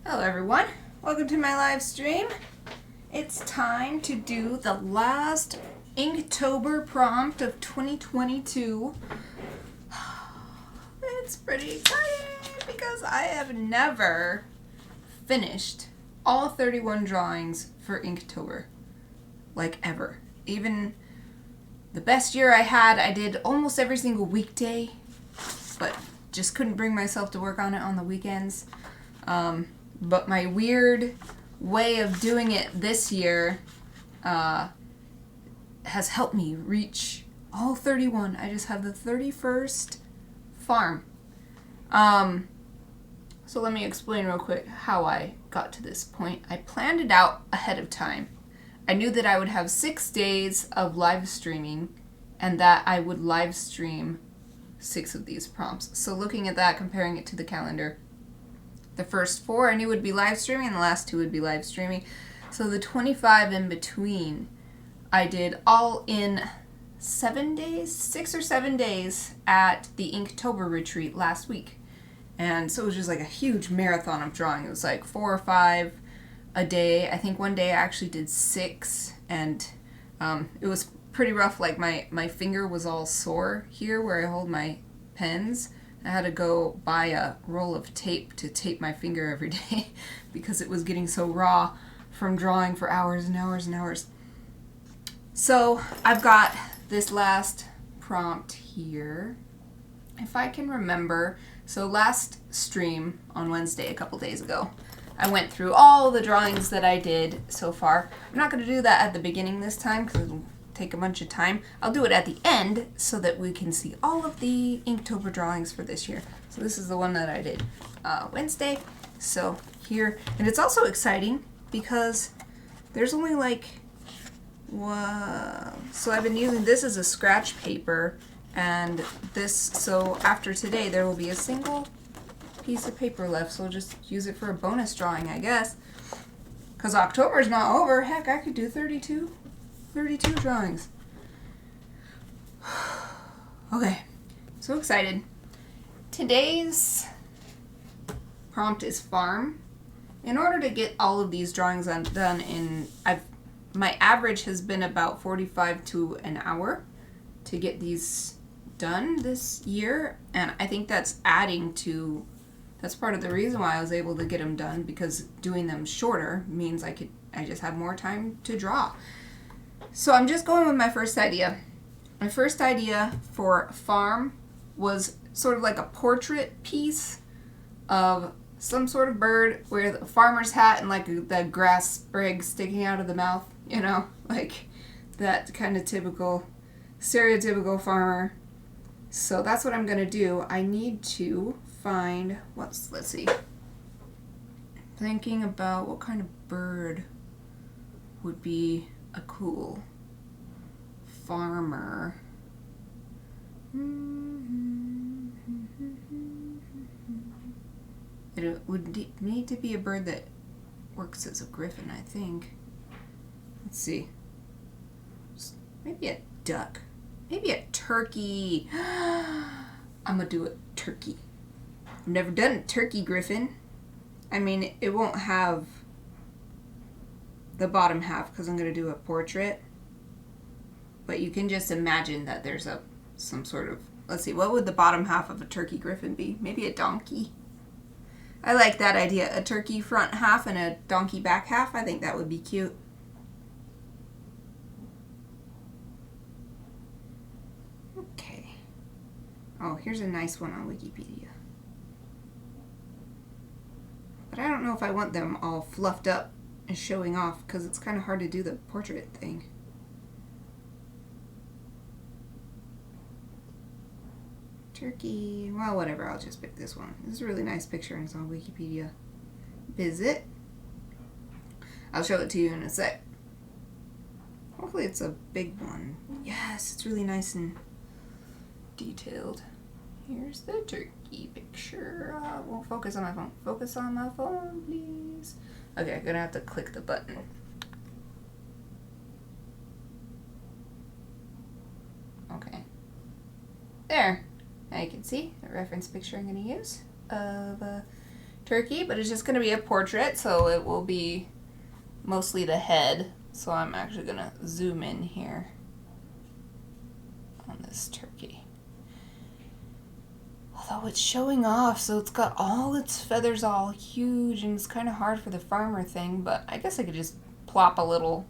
Hello everyone, welcome to my live stream. It's time to do the last Inktober prompt of 2022. It's pretty exciting because I have never finished all 31 drawings for Inktober, like ever. Even the best year I had, I did almost every single weekday, but just couldn't bring myself to work on it on the weekends. But my weird way of doing it this year has helped me reach all 31. I just have the 31st farm. So let me explain real quick how I got to this point. I planned it out ahead of time. I knew that I would have 6 days of live streaming and that I would live stream 6 of these prompts. So looking at that, comparing it to the calendar, the first 4 I knew would be live streaming and the last 2 would be live streaming. So the 25 in between, I did all in 7 days, 6 or 7 days at the Inktober retreat last week. And so it was just like a huge marathon of drawing. It was like 4 or 5 a day. I think one day I actually did 6, and it was pretty rough. Like my finger was all sore here where I hold my pens. I had to go buy a roll of tape to tape my finger every day because it was getting so raw from drawing for hours and hours and hours. So I've got this last prompt here, if I can remember. So last stream on Wednesday, a couple days ago, I went through all the drawings that I did so far. I'm not going to do that at the beginning this time because it'll take a bunch of time. I'll do it at the end so that we can see all of the Inktober drawings for this year. So this is the one that I did Wednesday. So here, and it's also exciting because there's only like, wow. So I've been using this as a scratch paper, and this, so after today there will be a single piece of paper left, so I'll just use it for a bonus drawing, I guess. Because October's not over. Heck, I could do 32 drawings. Okay, so excited. Today's prompt is farm. In order to get all of these drawings done in, my average has been about 45 to an hour to get these done this year, and I think that's part of the reason why I was able to get them done, because doing them shorter means I just have more time to draw. So I'm just going with my first idea. My first idea for farm was sort of like a portrait piece of some sort of bird with a farmer's hat and like the grass sprig sticking out of the mouth, you know, like that kind of typical, stereotypical farmer. So that's what I'm going to do. I need to find, let's see. Thinking about what kind of bird would be a cool farmer. It would need to be a bird that works as a gryphon, I think. Let's see. Maybe a duck. Maybe a turkey. I'm gonna do a turkey. I've never done a turkey gryphon. I mean, it won't have the bottom half because I'm gonna do a portrait. But you can just imagine that there's some sort of, let's see, what would the bottom half of a turkey gryphon be? Maybe a donkey. I like that idea. A turkey front half and a donkey back half. I think that would be cute. Okay. Oh, here's a nice one on Wikipedia. But I don't know if I want them all fluffed up and showing off because it's kind of hard to do the portrait thing. Turkey, well, whatever, I'll just pick this one. This is a really nice picture and it's on Wikipedia. Visit. I'll show it to you in a sec. Hopefully it's a big one. Yes, it's really nice and detailed. Here's the turkey picture. Won't focus on my phone. Focus on my phone, please. Okay, I'm gonna have to click the button. Okay. There. Now you can see the reference picture I'm going to use of turkey, but it's just going to be a portrait, so it will be mostly the head. So I'm actually going to zoom in here on this turkey. Although it's showing off, so it's got all its feathers all huge, and it's kind of hard for the farmer thing, but I guess I could just plop a little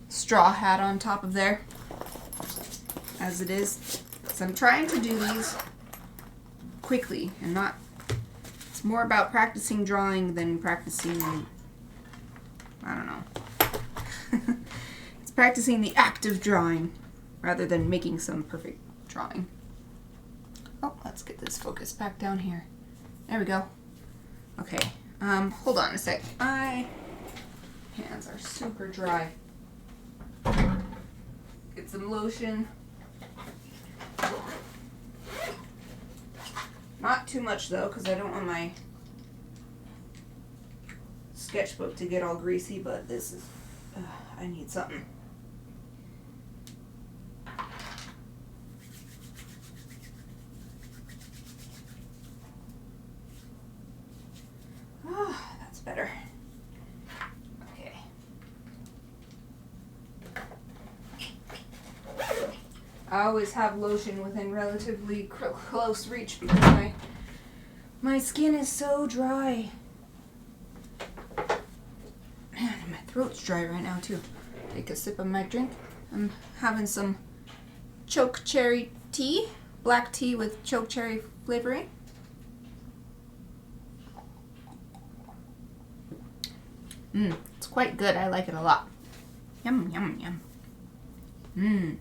straw hat on top of there as it is. So I'm trying to do these quickly and not, it's more about practicing drawing than practicing, I don't know. It's practicing the act of drawing rather than making some perfect drawing. Oh, let's get this focus back down here. There we go. Okay, hold on a sec. My hands are super dry. Get some lotion. Not too much though, because I don't want my sketchbook to get all greasy, but this is, I need something. Oh, that's better. Okay. I always have lotion within relatively close reach because my skin is so dry. Man, my throat's dry right now too. Take a sip of my drink. I'm having some choke cherry tea, black tea with choke cherry flavoring. It's quite good. I like it a lot. Yum, yum, yum.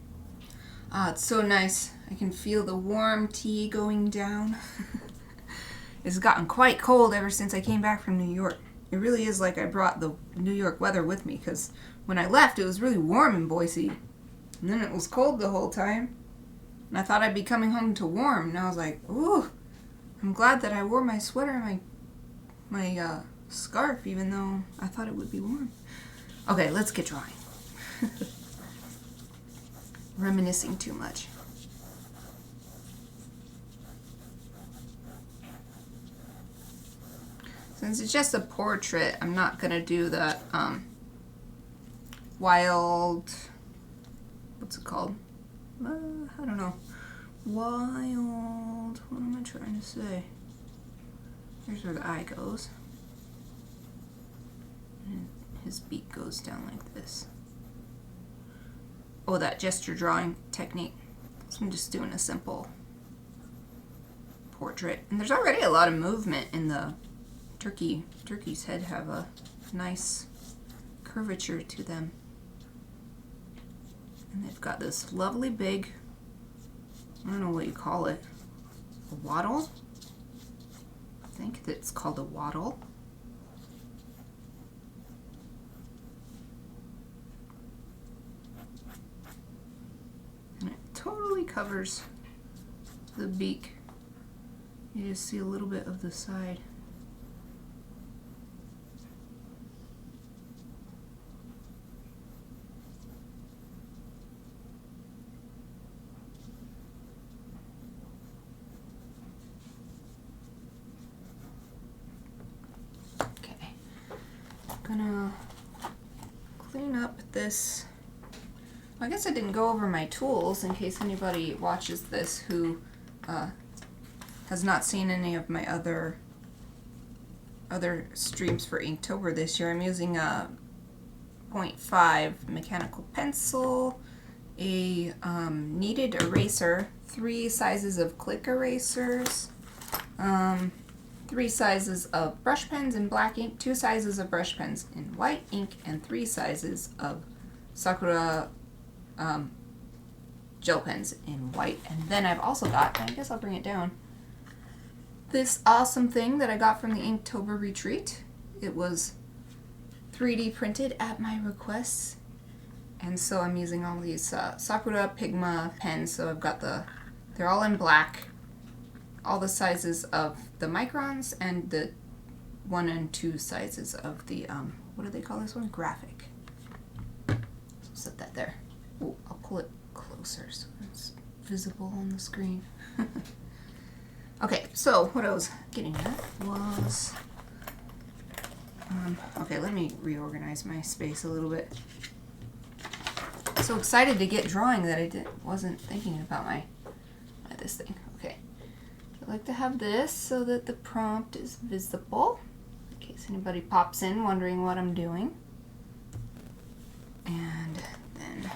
Ah, it's so nice. I can feel the warm tea going down. It's gotten quite cold ever since I came back from New York. It really is like I brought the New York weather with me, because when I left it was really warm in Boise. And then it was cold the whole time. And I thought I'd be coming home to warm. And I was like, ooh, I'm glad that I wore my sweater and my scarf, even though I thought it would be warm. Okay, let's get drawing. Reminiscing too much. Since it's just a portrait, I'm not gonna do the wild, what's it called? I don't know. Wild, what am I trying to say? Here's where the eye goes. And his beak goes down like this. Oh, that gesture drawing technique. So I'm just doing a simple portrait. And there's already a lot of movement in the turkey. Turkey's head have a nice curvature to them. And they've got this lovely big, I don't know what you call it, a wattle? I think that's called a wattle. Totally covers the beak. You just see a little bit of the side. Okay, I'm gonna clean up this. I guess I didn't go over my tools in case anybody watches this who has not seen any of my other streams for Inktober this year. I'm using a 0.5 mechanical pencil, a kneaded eraser, 3 sizes of click erasers, 3 sizes of brush pens in black ink, 2 sizes of brush pens in white ink, and 3 sizes of Sakura gel pens in white. And then I've also got, I guess I'll bring it down, this awesome thing that I got from the Inktober retreat. It was 3D printed at my request, and so I'm using all these Sakura Pigma pens. So I've got they're all in black, all the sizes of the microns and the 1 and 2 sizes of the what do they call this one? Graphic. So set that there. Ooh, I'll pull it closer so it's visible on the screen. Okay, so what I was getting at was, okay, let me reorganize my space a little bit. So excited to get drawing that I wasn't thinking about my this thing. Okay, I like to have this so that the prompt is visible in case anybody pops in wondering what I'm doing. And then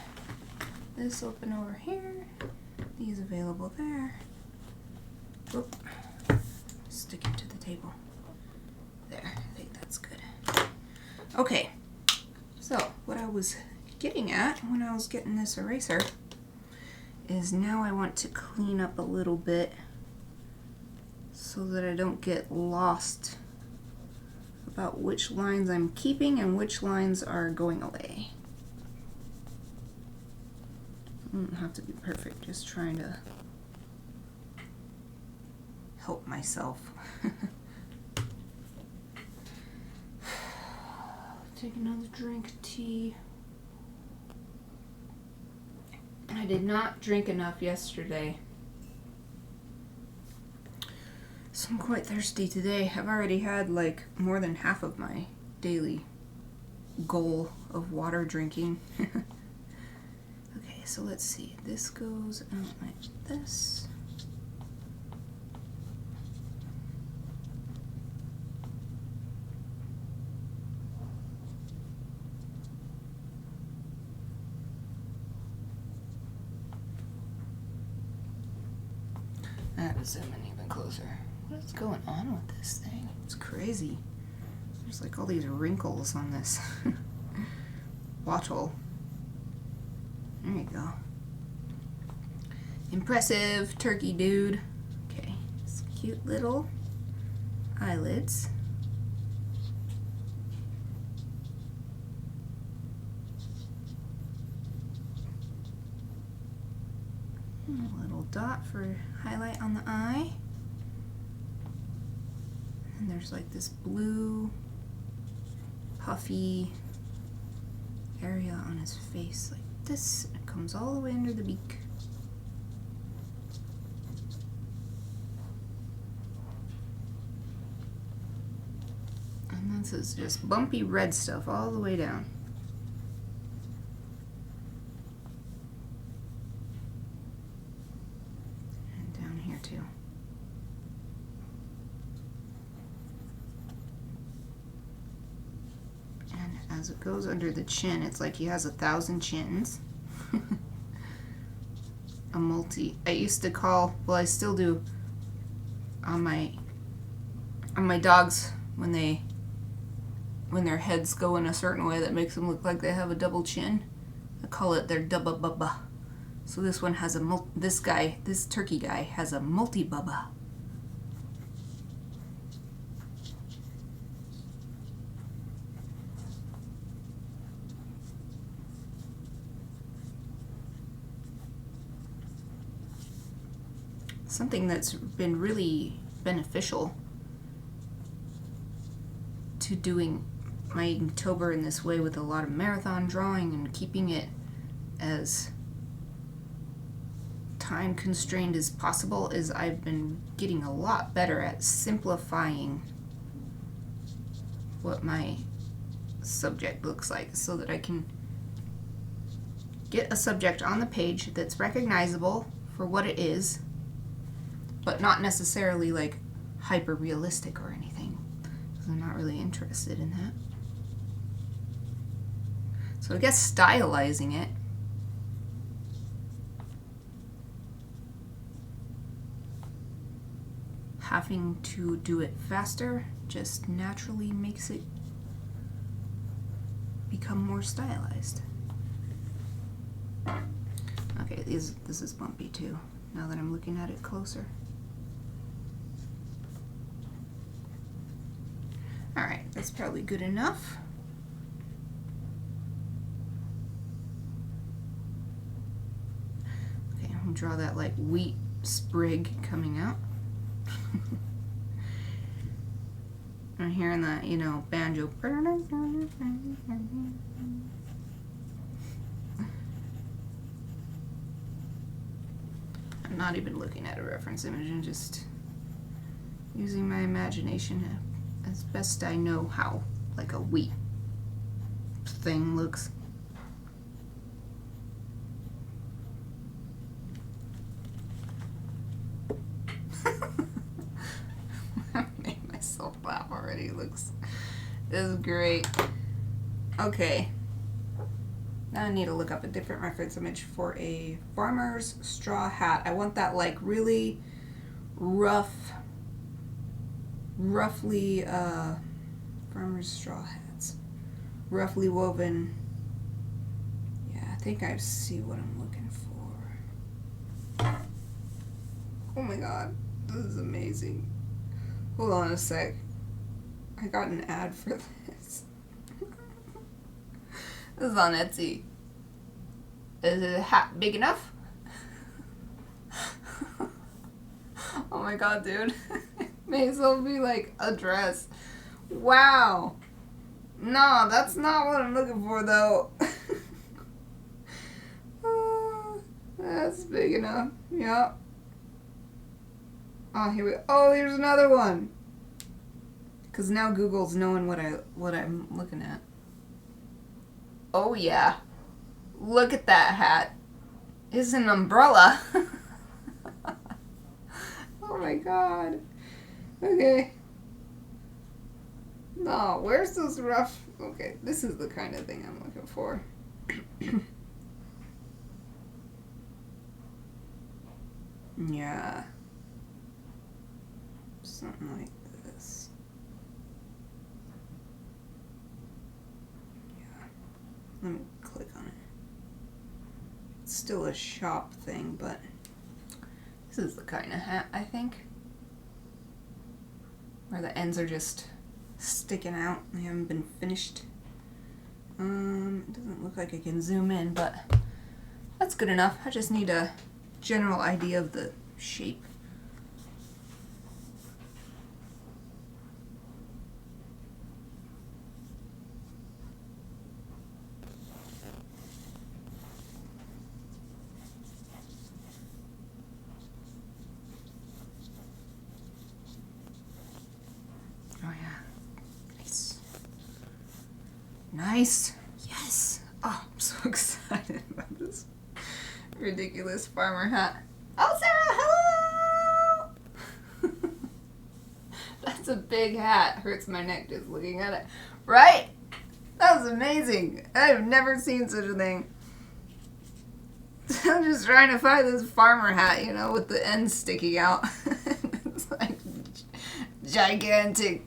this open over here, these available there. Oop. Stick it to the table. There, I think that's good. Okay, so what I was getting at when I was getting this eraser is now I want to clean up a little bit so that I don't get lost about which lines I'm keeping and which lines are going away. I don't have to be perfect, just trying to help myself. Take another drink of tea. I did not drink enough yesterday, so I'm quite thirsty today. I've already had like more than half of my daily goal of water drinking. Okay, so let's see. This goes out like this. I have to zoom in even closer. What is going on with this thing? It's crazy. There's like all these wrinkles on this bottle. There you go. Impressive turkey dude. Okay, it's cute little eyelids. A little dot for highlight on the eye. And there's like this blue, puffy area on his face like this. It comes all the way under the beak. And this is just bumpy red stuff all the way down. As it goes under the chin, it's like he has 1,000 chins. A multi. I used to call, well, I still do on my dogs when their heads go in a certain way that makes them look like they have a double chin. I call it their dubba bubba. So this one has this turkey guy has a multi bubba. Something that's been really beneficial to doing my Inktober in this way with a lot of marathon drawing and keeping it as time constrained as possible is I've been getting a lot better at simplifying what my subject looks like so that I can get a subject on the page that's recognizable for what it is, but not necessarily like hyper realistic or anything, because I'm not really interested in that. So I guess stylizing it having to do it faster just naturally makes it become more stylized. Okay, this is bumpy too, now that I'm looking at it closer. Alright, that's probably good enough. Okay, I'm gonna draw that like wheat sprig coming out. I'm hearing that, you know, banjo. I'm not even looking at a reference image, I'm just using my imagination as best I know how, like a wheat thing looks. I made myself laugh already. This is great. Okay. Now I need to look up a different reference image for a farmer's straw hat. I want that like really roughly farmer's straw hats. Roughly woven. Yeah, I think I see what I'm looking for. Oh my god, this is amazing. Hold on a sec. I got an ad for this. This is on Etsy. Is the hat big enough? Oh my god, dude. May as well be like a dress. Wow. No, that's not what I'm looking for though. That's big enough. Yep. Oh, here we go. Oh, here's another one. Cause now Google's knowing what I'm looking at. Oh yeah. Look at that hat. It's an umbrella. Oh my god. Okay. No, where's those rough... Okay, this is the kind of thing I'm looking for. Yeah. Something like this. Yeah. Let me click on it. It's still a shop thing, but this is the kind of hat, I think. Where the ends are just sticking out. They haven't been finished. It doesn't look like I can zoom in, but that's good enough. I just need a general idea of the shape. Oh yeah. Nice. Nice. Yes. Oh, I'm so excited about this ridiculous farmer hat. Oh, Sarah, hello! That's a big hat. Hurts my neck just looking at it. Right? That was amazing. I've never seen such a thing. I'm just trying to find this farmer hat, you know, with the ends sticking out. It's like gigantic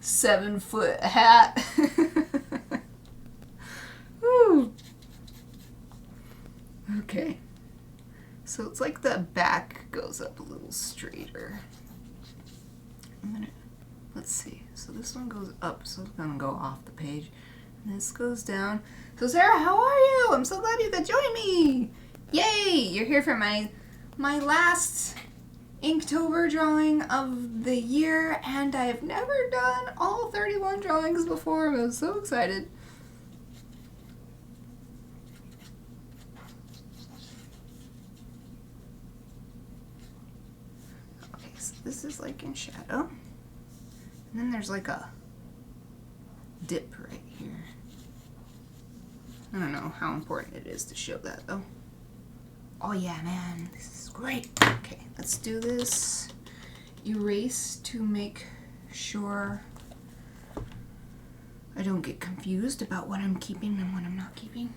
7-foot hat. Whew. Okay. So it's like the back goes up a little straighter. Let's see. So this one goes up, so it's gonna go off the page. And this goes down. So Sarah, how are you? I'm so glad you could join me. Yay! You're here for my last Inktober drawing of the year, and I have never done all 31 drawings before. I'm so excited. Okay, so this is like in shadow. And then there's like a dip right here. I don't know how important it is to show that though. Oh yeah, man, this is great. Okay, let's do this. Erase to make sure I don't get confused about what I'm keeping and what I'm not keeping.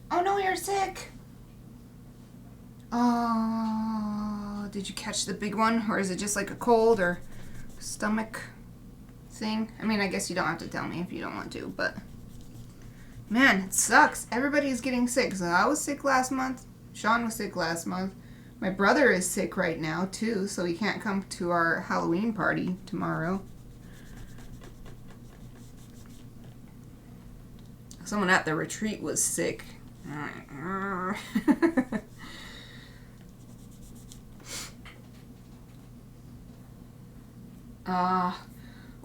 Oh no, you're sick! Oh, did you catch the big one? Or is it just like a cold or stomach thing? I mean, I guess you don't have to tell me if you don't want to, but man, it sucks. Everybody's getting sick. So I was sick last month. Sean was sick last month. My brother is sick right now too, so he can't come to our Halloween party tomorrow. Someone at the retreat was sick.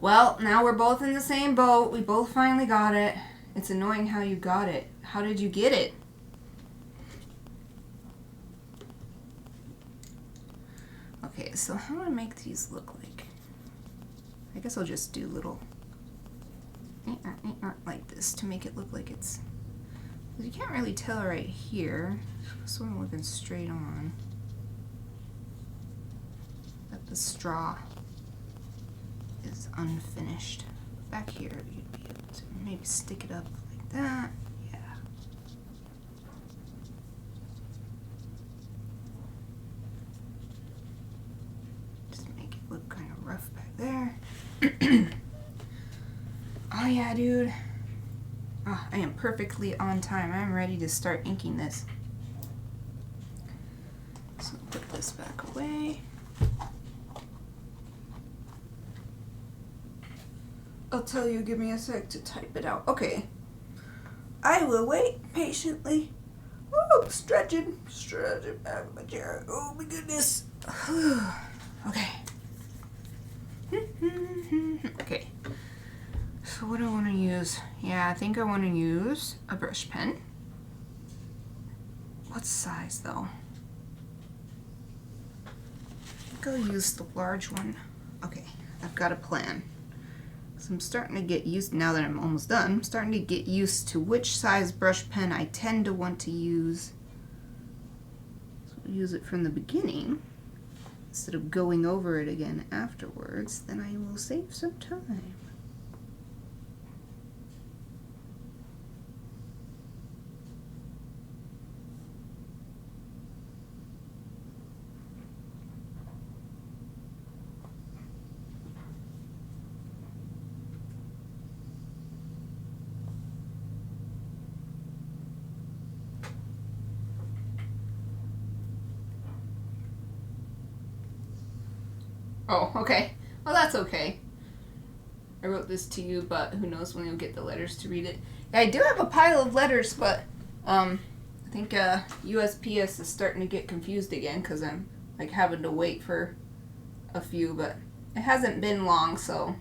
Well, now we're both in the same boat. We both finally got it. It's annoying how you got it. How did you get it? Okay, so how do I make these look like? guess I'll just do little like this to make it look like it's, because you can't really tell right here, so I'm looking straight on, that the straw is unfinished. Back here, you'd be able to maybe stick it up like that. Yeah. Just make it look kind of rough back there. Oh yeah, dude. Oh, I am perfectly on time. I'm ready to start inking this. So put this back away. I'll tell you, give me a sec to type it out. Okay. I will wait patiently. Woo, stretching back of my chair. Oh my goodness. Okay. Okay. So what do I want to use? Yeah, I think I want to use a brush pen. What size though? I think I'll use the large one. Okay, I've got a plan. So I'm starting to get used, now that I'm almost done, I'm starting to get used to which size brush pen I tend to want to use. So I'll use it from the beginning instead of going over it again afterwards, then I will save some time. Oh, okay. Well, that's okay. I wrote this to you, but who knows when you'll get the letters to read it. Yeah, I do have a pile of letters, but I think USPS is starting to get confused again because I'm like having to wait for a few, but it hasn't been long, so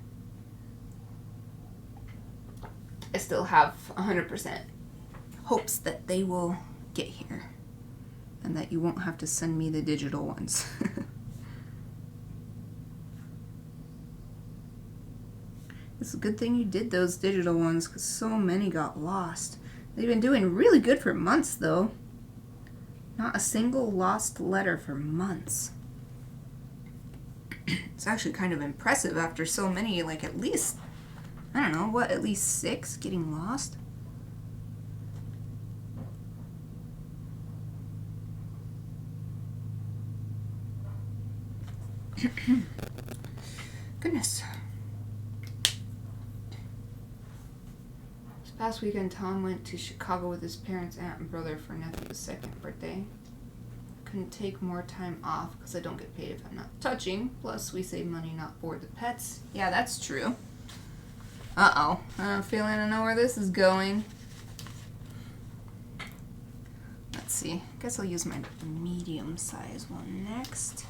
I still have 100% hopes that they will get here and that you won't have to send me the digital ones. It's a good thing you did those digital ones because so many got lost. They've been doing really good for months though. Not a single lost letter for months. It's actually kind of impressive after so many, like at least, I don't know, what, at least 6 getting lost? Goodness. Last weekend, Tom went to Chicago with his parents, aunt, and brother for nephew's 2nd birthday. Couldn't take more time off because I don't get paid if I'm not touching. Plus, we save money not board the pets. Yeah, that's true. Uh-oh. I'm feeling I know where this is going. Let's see. I guess I'll use my medium size one next.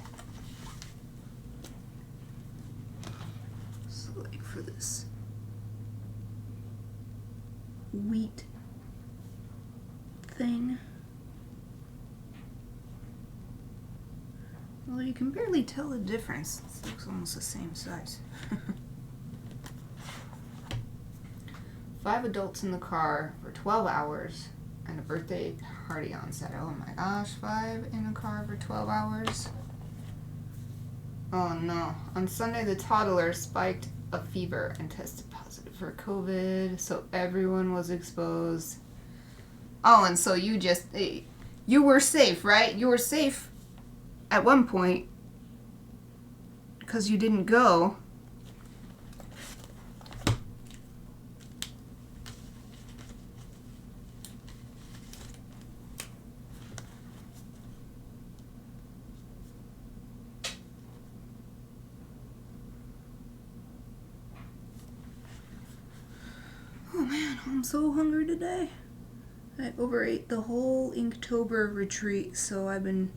So, like for this wheat thing. Well, you can barely tell the difference. It looks almost the same size. 5 adults in the car for 12 hours and a birthday party on Saturday. Oh my gosh, 5 in a car for 12 hours. Oh no. On Sunday, the toddler spiked a fever and tested positive for COVID, so everyone was exposed. Oh, and so you were safe, right? You were safe at one point because you didn't go. Oh man, I'm so hungry today. I overate the whole Inktober retreat, so I've been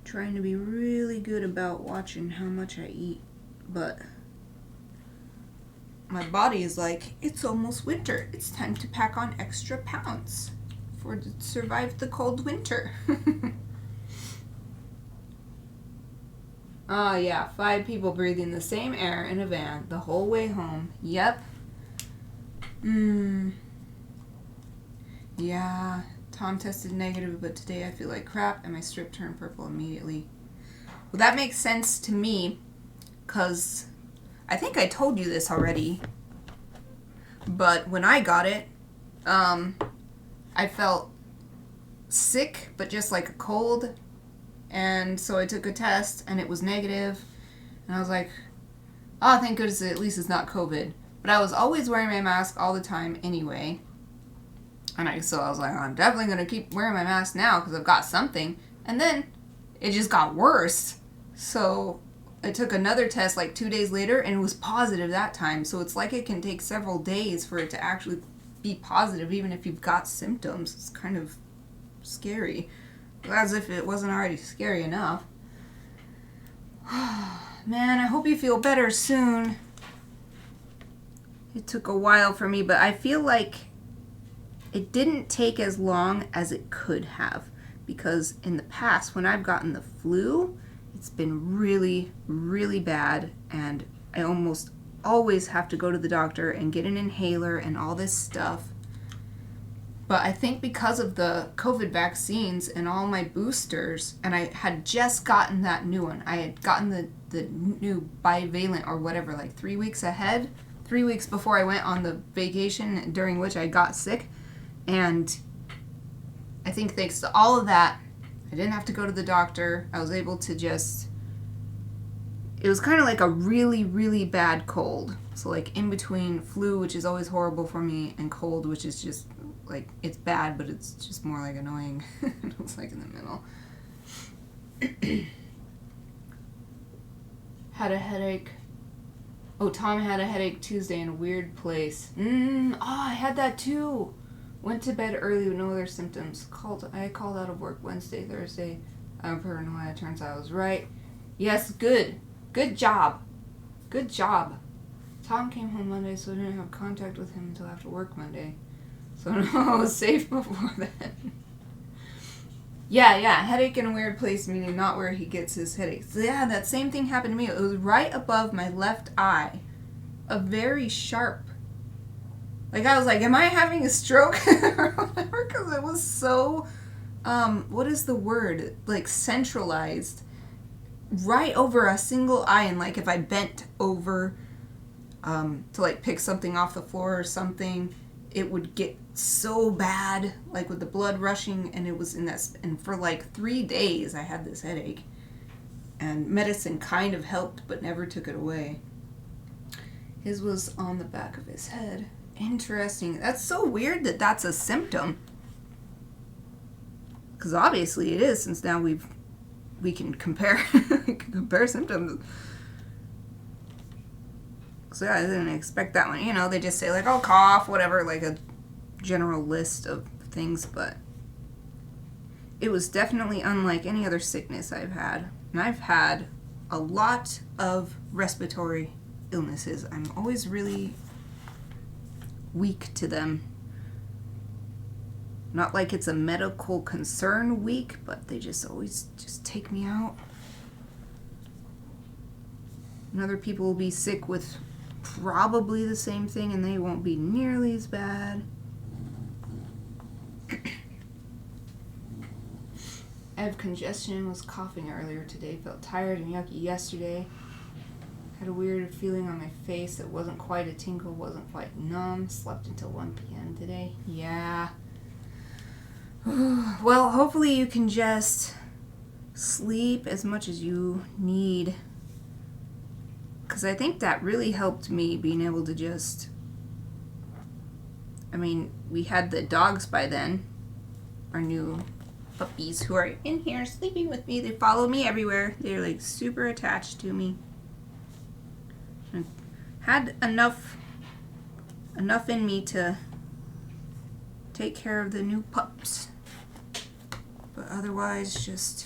trying to be really good about watching how much I eat, but my body is like, it's almost winter. It's time to pack on extra pounds to survive the cold winter. Oh, yeah. 5 people breathing the same air in a van the whole way home. Yep. Yeah. Tom tested negative, but today I feel like crap and my strip turned purple immediately. Well, that makes sense to me because I think I told you this already. But when I got it, I felt sick, but just like a cold. And so I took a test, and it was negative. And I was like, oh, thank goodness, at least it's not COVID. But I was always wearing my mask all the time anyway. And so I was like, I'm definitely going to keep wearing my mask now because I've got something. And then it just got worse. So I took another test like 2 days later, and it was positive that time. So it's like it can take several days for it to actually be positive, even if you've got symptoms. It's kind of scary. As if it wasn't already scary enough. Man, I hope you feel better soon. It took a while for me, but I feel like it didn't take as long as it could have. Because in the past, when I've gotten the flu, it's been really, really bad. And I almost always have to go to the doctor and get an inhaler and all this stuff. But I think because of the COVID vaccines and all my boosters, and I had just gotten that new one. I had gotten the new bivalent or whatever, like 3 weeks ahead. 3 weeks before I went on the vacation during which I got sick. And I think thanks to all of that, I didn't have to go to the doctor. I was able to just... It was kind of like a really, really bad cold. So like in between flu, which is always horrible for me, and cold, which is just... like, it's bad, but it's just more like annoying. It was like in the middle. Had a headache. Oh, Tom had a headache Tuesday in a weird place. I had that too. Went to bed early with no other symptoms. I called out of work Wednesday, Thursday. I'm paranoid. It turns out I was right. Yes, good. Good job. Good job. Tom came home Monday, so I didn't have contact with him until after work Monday. So no, I was safe before then. Yeah, headache in a weird place, meaning not where he gets his headaches. So yeah, that same thing happened to me. It was right above my left eye. A very sharp. Like, I was like, am I having a stroke? Or whatever, because it was so, what is the word? Like, centralized. Right over a single eye, and like, if I bent over to like pick something off the floor or something, it would get so bad, like with the blood rushing, and it was in that, and for like 3 days I had this headache, and medicine kind of helped, but never took it away. His was on the back of his head. Interesting. That's so weird that that's a symptom. Because obviously it is, since now we can compare symptoms. So yeah, I didn't expect that one. You know, they just say like, oh, cough, whatever, like a general list of things, but it was definitely unlike any other sickness I've had. And I've had a lot of respiratory illnesses. I'm always really weak to them. Not like it's a medical concern weak, but they just always just take me out. And other people will be sick with probably the same thing, and they won't be nearly as bad. I have congestion, was coughing earlier today, felt tired and yucky yesterday. Had a weird feeling on my face that wasn't quite a tingle, wasn't quite numb. Slept until 1 p.m. today. Yeah. Well, hopefully you can just sleep as much as you need. Because I think that really helped me, being able to just... I mean, we had the dogs by then. Our new puppies who are in here sleeping with me. They follow me everywhere. They're like super attached to me. And had enough in me to take care of the new pups. But otherwise, just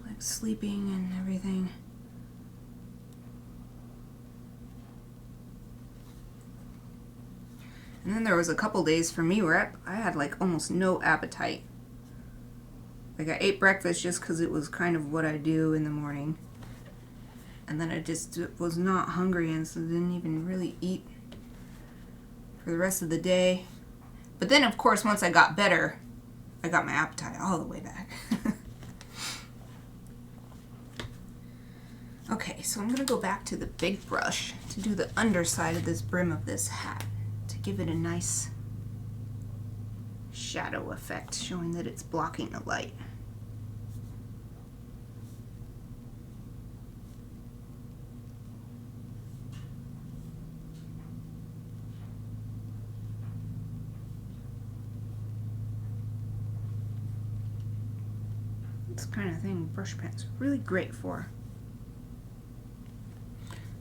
like sleeping and everything. And then there was a couple days for me where I had like almost no appetite. Like I ate breakfast just because it was kind of what I do in the morning. And then I just was not hungry, and so didn't even really eat for the rest of the day. But then, of course, once I got better, I got my appetite all the way back. Okay, so I'm going to go back to the big brush to do the underside of this brim of this hat to give it a nice shadow effect, showing that it's blocking the light. This kind of thing brush pens are really great for.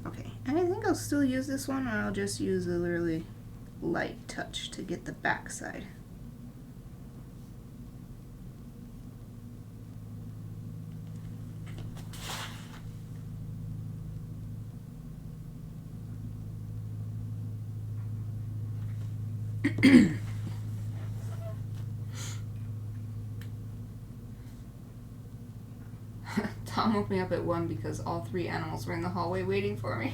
Okay, and I think I'll still use this one, or I'll just use a really light touch to get the back side. Tom woke me up at 1 because all 3 animals were in the hallway waiting for me.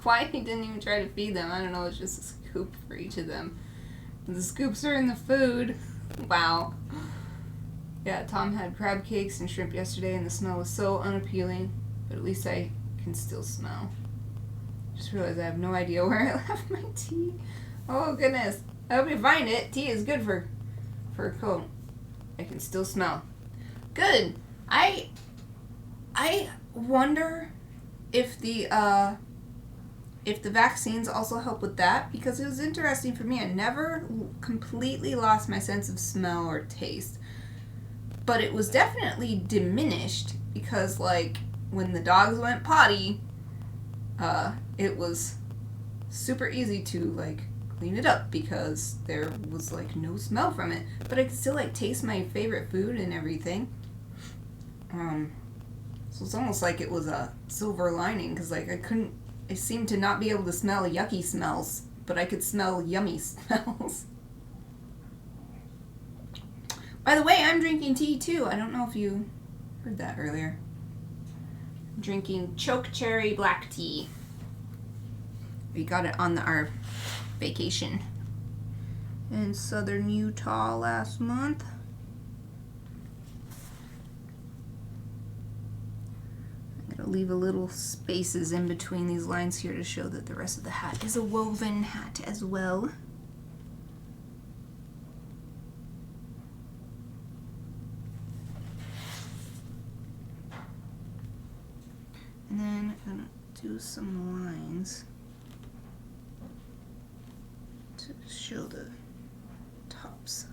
Why he didn't even try to feed them, I don't know, it's just a scoop for each of them. The scoops are in the food. Wow. Yeah, Tom had crab cakes and shrimp yesterday and the smell was so unappealing, but at least I can still smell. Just realized I have no idea where I left my tea. Oh goodness. I hope you find it. Tea is good for a cold. I can still smell. Good. I wonder if the vaccines also help with that, because it was interesting for me. I never completely lost my sense of smell or taste, but it was definitely diminished because, like, when the dogs went potty, it was super easy to, like, clean it up because there was, like, no smell from it, but I could still, like, taste my favorite food and everything. So it's almost like it was a silver lining, because, like, I seemed to not be able to smell yucky smells, but I could smell yummy smells. By the way, I'm drinking tea too. I don't know if you heard that earlier. I'm drinking choke cherry black tea. We got it on our vacation in southern Utah last month. I'm going to leave a little spaces in between these lines here to show that the rest of the hat is a woven hat as well. And then I'm going to do some lines to show the top side.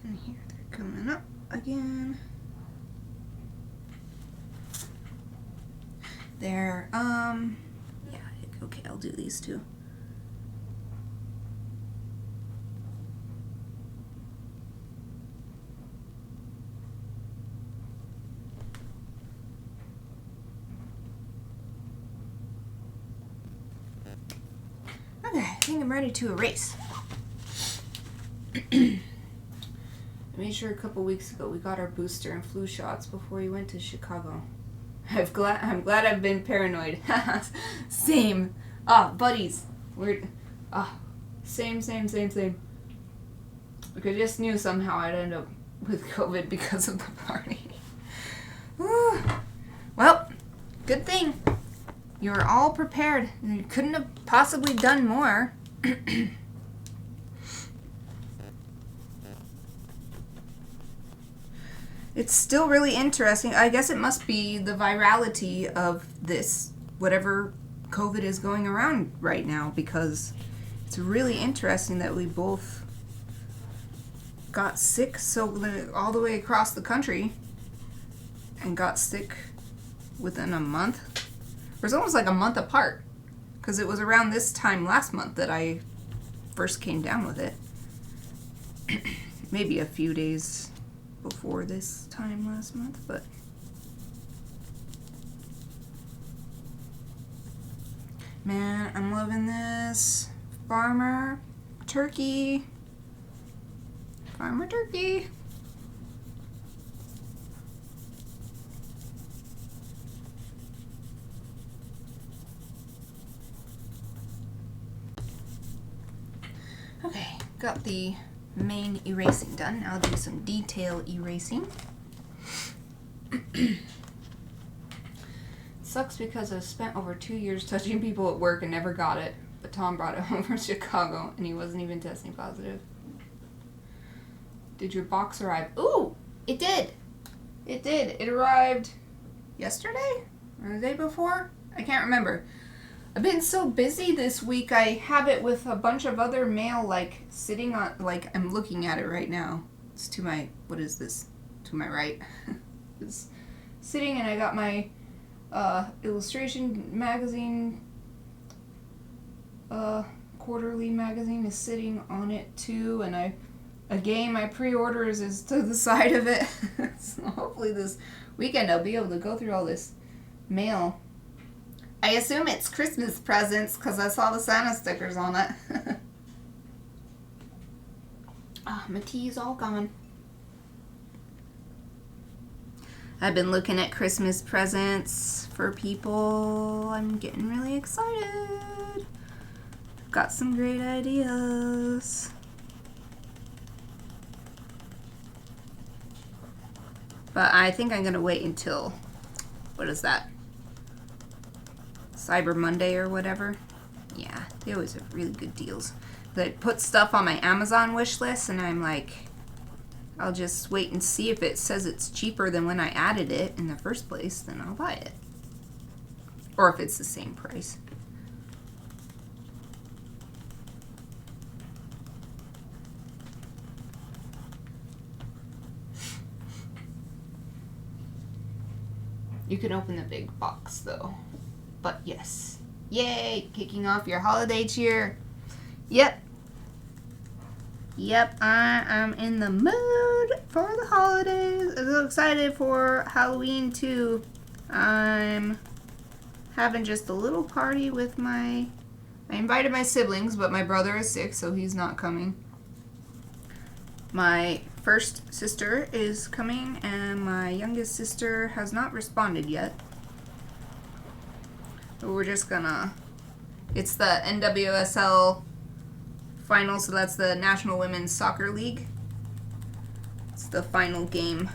And here they're coming up again. There, yeah, okay, I'll do these two. Okay, I think I'm ready to erase. I made sure a couple weeks ago we got our booster and flu shots before we went to Chicago. I'm glad I've been paranoid. Same. Buddies. We're same. Like, I just knew somehow I'd end up with COVID because of the party. Well, good thing. You were all prepared. You couldn't have possibly done more. It's still really interesting. I guess it must be the virality of this, whatever COVID is going around right now, because it's really interesting that we both got sick all the way across the country and got sick within a month. It was almost like a month apart, because it was around this time last month that I first came down with it. Maybe a few days before this time last month, but man, I'm loving this farmer turkey. Farmer turkey. Okay, got the main erasing done. Now I'll do some detail erasing. Sucks because I've spent over 2 years touching people at work and never got it. But Tom brought it home from Chicago and he wasn't even testing positive. Did your box arrive? Ooh, it did. It did. It arrived yesterday or the day before? I can't remember. I've been so busy this week, I have it with a bunch of other mail, like, sitting on, like, I'm looking at it right now. It's to my, what is this? To my right. It's sitting, and I got my illustration magazine, quarterly magazine is sitting on it, too, and a game I pre-orders is to the side of it. So hopefully this weekend I'll be able to go through all this mail. I assume it's Christmas presents because I saw the Santa stickers on it. My tea's all gone. I've been looking at Christmas presents for people. I'm getting really excited. Got some great ideas. But I think I'm going to wait until, what is that? Cyber Monday or whatever. Yeah, they always have really good deals. They put stuff on my Amazon wish list and I'm like, I'll just wait and see if it says it's cheaper than when I added it in the first place, then I'll buy it. Or if it's the same price. You can open the big box though. But yes. Yay! Kicking off your holiday cheer. Yep. Yep, I am in the mood for the holidays. I'm so excited for Halloween too. I'm having just a little party with I invited my siblings, but my brother is sick, so he's not coming. My first sister is coming, and my youngest sister has not responded yet. But we're just gonna... It's the NWSL final, so that's the National Women's Soccer League. It's the final game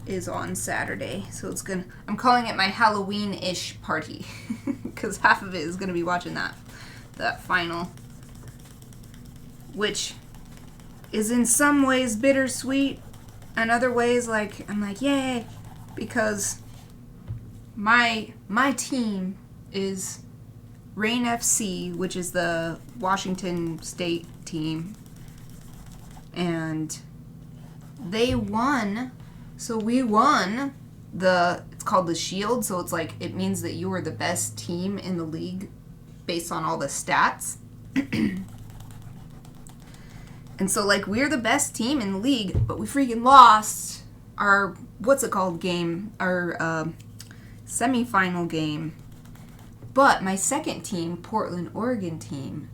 is on Saturday, so it's gonna... I'm calling it my Halloween-ish party, because half of it is gonna be watching that final, which is in some ways bittersweet, and other ways like I'm like yay, because my team is Reign FC, which is the Washington State team, and they won. So we won it's called the Shield, so it's like it means that you were the best team in the league based on all the stats. And so like we're the best team in the league, but we freaking lost our game, our semifinal game. But my second team, Portland, Oregon team,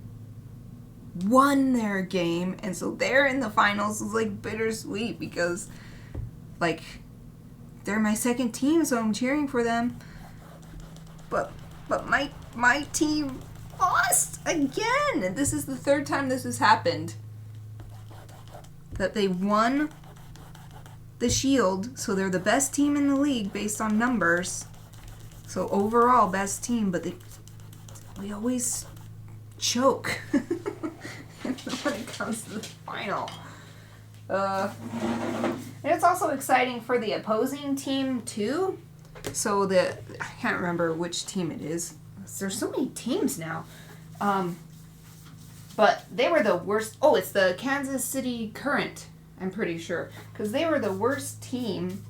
won their game, and so they're in the finals. It's like bittersweet because like they're my second team, so I'm cheering for them. But my team lost again, and this is the third time this has happened. That they won the Shield, so they're the best team in the league based on numbers. So overall, best team, but we always choke when it comes to the final. And it's also exciting for the opposing team too. So I can't remember which team it is. There's so many teams now. But they were the worst. Oh, it's the Kansas City Current, I'm pretty sure. Because they were the worst team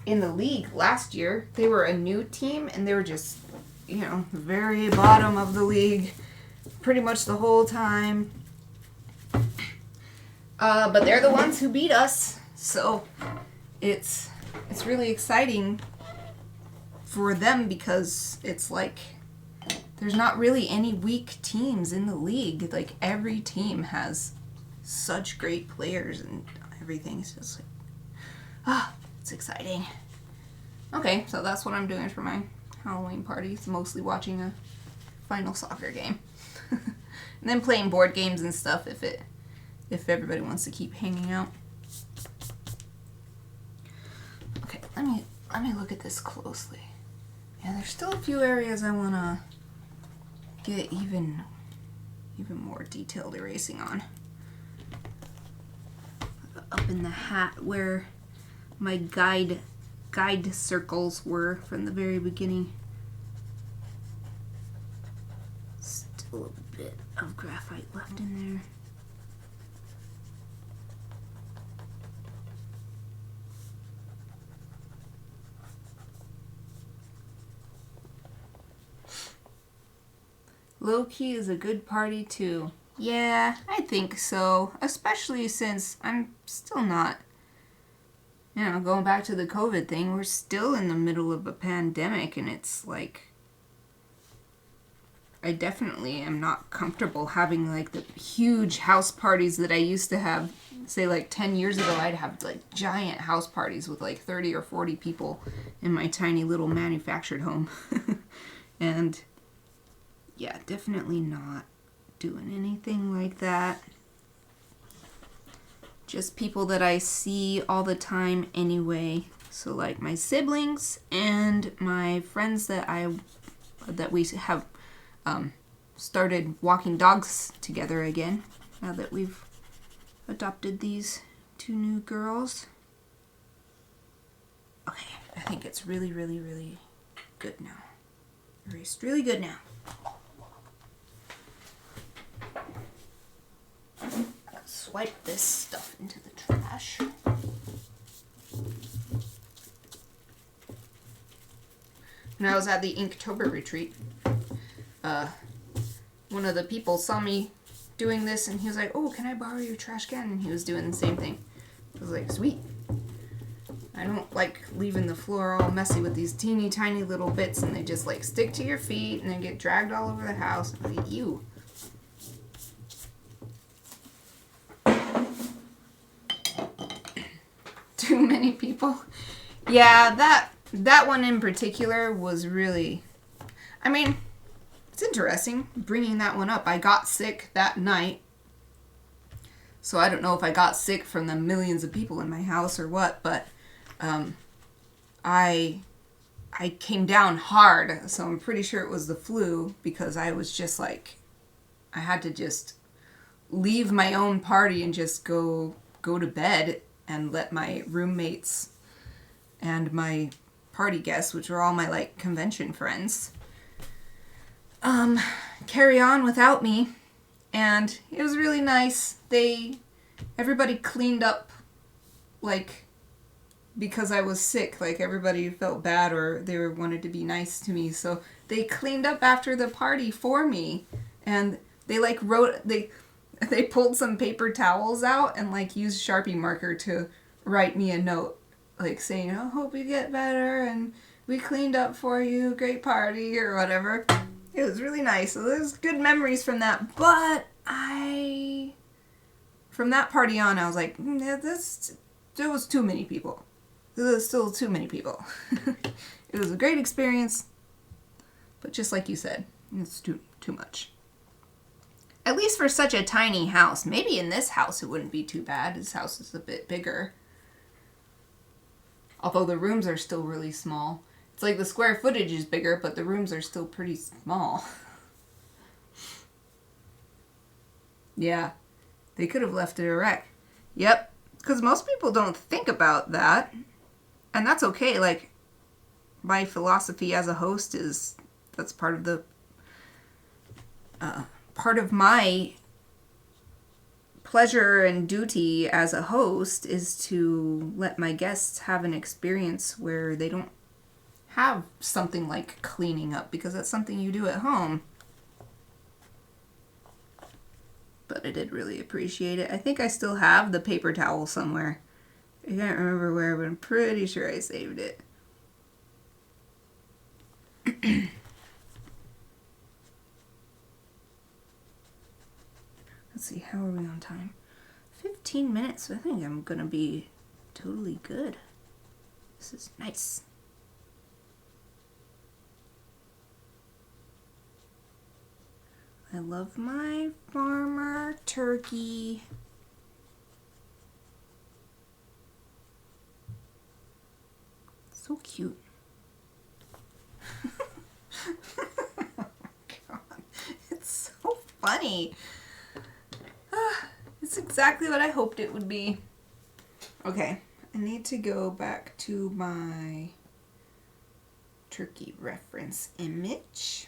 in the league last year. They were a new team, and they were just, the very bottom of the league pretty much the whole time. But they're the ones who beat us. So it's really exciting for them because it's like there's not really any weak teams in the league. Like every team has such great players and everything. It's just it's exciting. Okay, so that's what I'm doing for my Halloween party. It's mostly watching a final soccer game. And then playing board games and stuff if everybody wants to keep hanging out. Okay, let me look at this closely. Yeah, there's still a few areas I want to get even more detailed erasing on. Up in the hat where my guide circles were from the very beginning. Still a bit of graphite left in there. Low-key is a good party too. Yeah, I think so. Especially since I'm still not, going back to the COVID thing, we're still in the middle of a pandemic, and it's like, I definitely am not comfortable having like the huge house parties that I used to have. Say like 10 years ago, I'd have like giant house parties with like 30 or 40 people in my tiny little manufactured home. And yeah, definitely not doing anything like that. Just people that I see all the time anyway. So like my siblings and my friends that we have started walking dogs together again now that we've adopted these 2 new girls. Okay, I think it's really, really, really good now. Erased really good now. Swipe this stuff into the trash. When I was at the Inktober retreat, one of the people saw me doing this and he was like, "Oh, can I borrow your trash can?" And he was doing the same thing. I was like, "Sweet." I don't like leaving the floor all messy with these teeny tiny little bits and they just like stick to your feet and then get dragged all over the house. I was like, ew. Too many people. Yeah, that one in particular was really, I mean, it's interesting bringing that one up. I got sick that night. So I don't know if I got sick from the millions of people in my house or what, but I came down hard, so I'm pretty sure it was the flu because I was just like, I had to just leave my own party and just go to bed and let my roommates and my party guests, which were all my like convention friends, carry on without me. And it was really nice. Everybody cleaned up, like, because I was sick, like everybody felt bad or they wanted to be nice to me. So they cleaned up after the party for me. And they like they pulled some paper towels out and like used Sharpie marker to write me a note, like saying, "I hope you get better and we cleaned up for you, great party," or whatever. It was really nice. So there's good memories from that. But from that party on, I was like, there was too many people. There was still too many people. It was a great experience, but just like you said, it's too much. At least for such a tiny house. Maybe in this house it wouldn't be too bad. This house is a bit bigger. Although the rooms are still really small. It's like the square footage is bigger, but the rooms are still pretty small. Yeah, they could have left it a wreck. Yep, because most people don't think about that. And that's okay. Like, my philosophy as a host is, that's part of the, part of my pleasure and duty as a host is to let my guests have an experience where they don't have something like cleaning up, because that's something you do at home. But I did really appreciate it. I think I still have the paper towel somewhere. I can't remember where, but I'm pretty sure I saved it. Let's see, how are we on time? 15 minutes. I think I'm gonna be totally good. This is nice. I love my farmer turkey. So cute. God, it's so funny. It's exactly what I hoped it would be. Okay, I need to go back to my turkey reference image.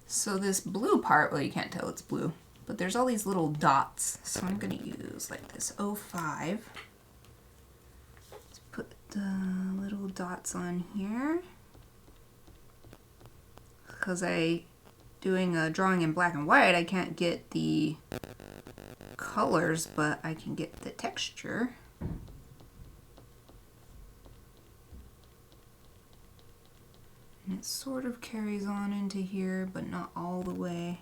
So this blue part, well, you can't tell it's blue, but there's all these little dots. So I'm going to use like this 05. Let's put the little dots on here. Because doing a drawing in black and white, I can't get the colors, but I can get the texture. And it sort of carries on into here, but not all the way.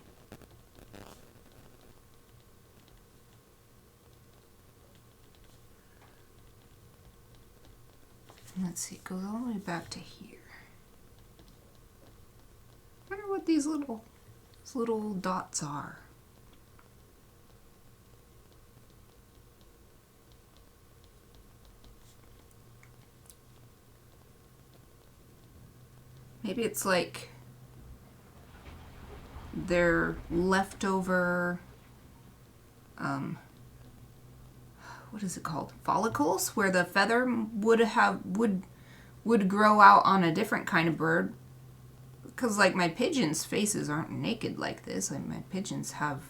And let's see, it goes all the way back to here. I wonder what these little dots are. Maybe it's like they're leftover, what is it called? Follicles, where the feather would grow out on a different kind of bird. Because like my pigeons' faces aren't naked like this. Like my pigeons have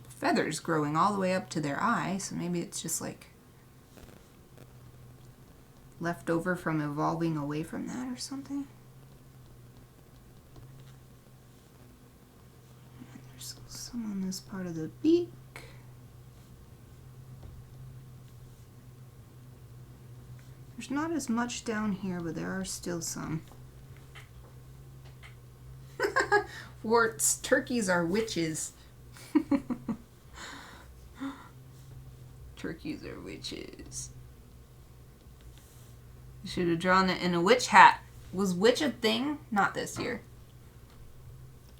feathers growing all the way up to their eye, so maybe it's just like left over from evolving away from that or something. There's some on this part of the beak. There's not as much down here, but there are still some. Warts. Turkeys are witches. Turkeys are witches. You should have drawn it in a witch hat. Was witch a thing? Not this year.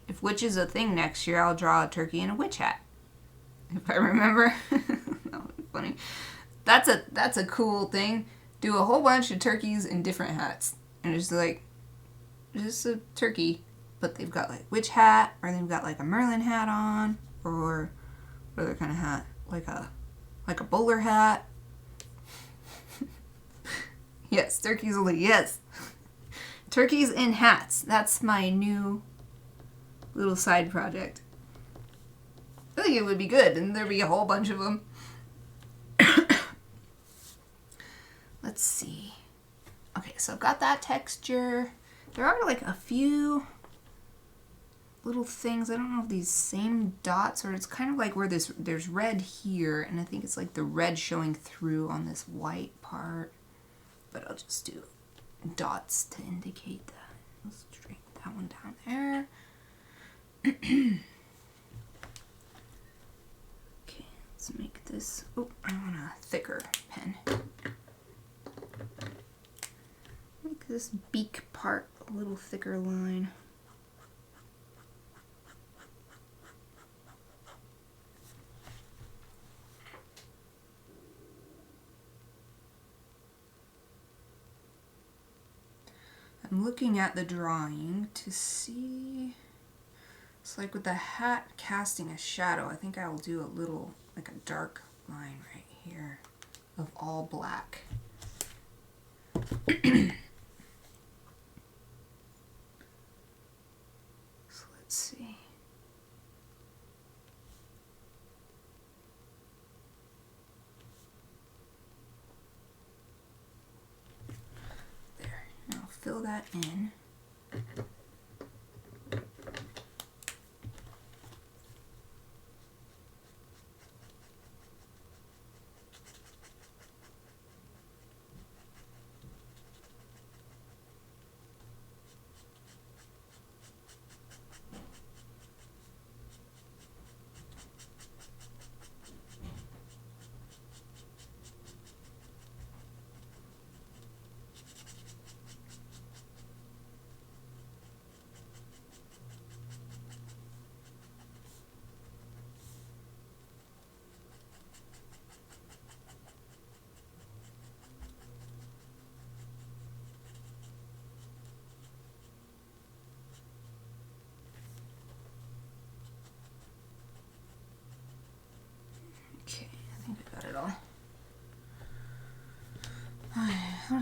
If witch is a thing next year, I'll draw a turkey in a witch hat. If I remember. That would be funny. That's a cool thing. Do a whole bunch of turkeys in different hats. And it's like, just a turkey, but they've got like witch hat, or they've got like a Merlin hat on, or what other kind of hat? Like a bowler hat. Yes, turkeys only, yes. Turkeys in hats. That's my new little side project. I think it would be good, and there'd be a whole bunch of them. Let's see. Okay, so I've got that texture. There are like a few little things. I don't know if these same dots, or it's kind of like where there's red here, and I think it's like the red showing through on this white part. But I'll just do dots to indicate that. Let's drink that one down there. Okay, let's make this. Oh, I want a thicker pen. Make this beak part a little thicker line. I'm looking at the drawing to see. It's like with the hat casting a shadow, I think I will do a little, like a dark line right here of all black. So let's see. There, and I'll fill that in.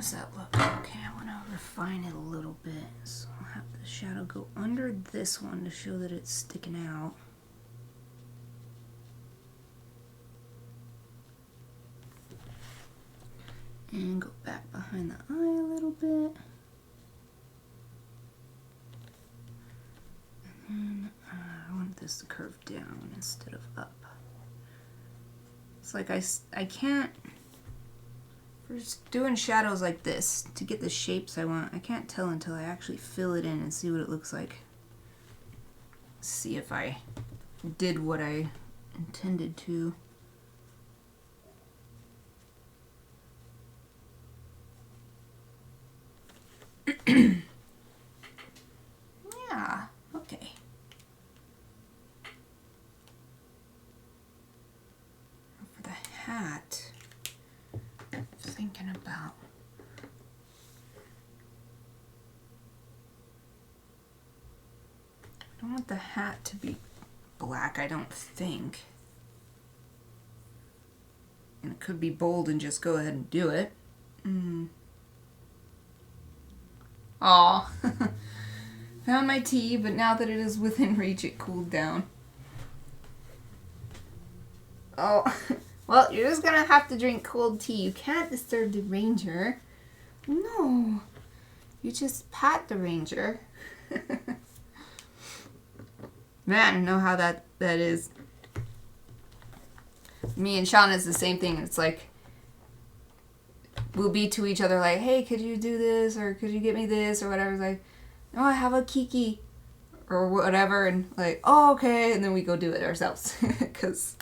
does that look? Okay, I want to refine it a little bit. So I'll have the shadow go under this one to show that it's sticking out. And go back behind the eye a little bit. And then I want this to curve down instead of up. It's like I can't, for just doing shadows like this, to get the shapes I want, I can't tell until I actually fill it in and see what it looks like. See if I did what I intended to. Yeah, okay. For the hat, I'm thinking about I don't want the hat to be black, I don't think. And it could be bold and just go ahead and do it. Aw. Found my tea, but now that it is within reach, it cooled down. Oh, well, you're just gonna have to drink cold tea. You can't disturb the ranger. No, you just pat the ranger. Man, I know how that is. Me and Shauna is the same thing. It's like, we'll be to each other like, hey, could you do this? Or could you get me this? Or whatever. It's like, no, I have a Kiki. Or whatever. And like, oh, okay. And then we go do it ourselves. Because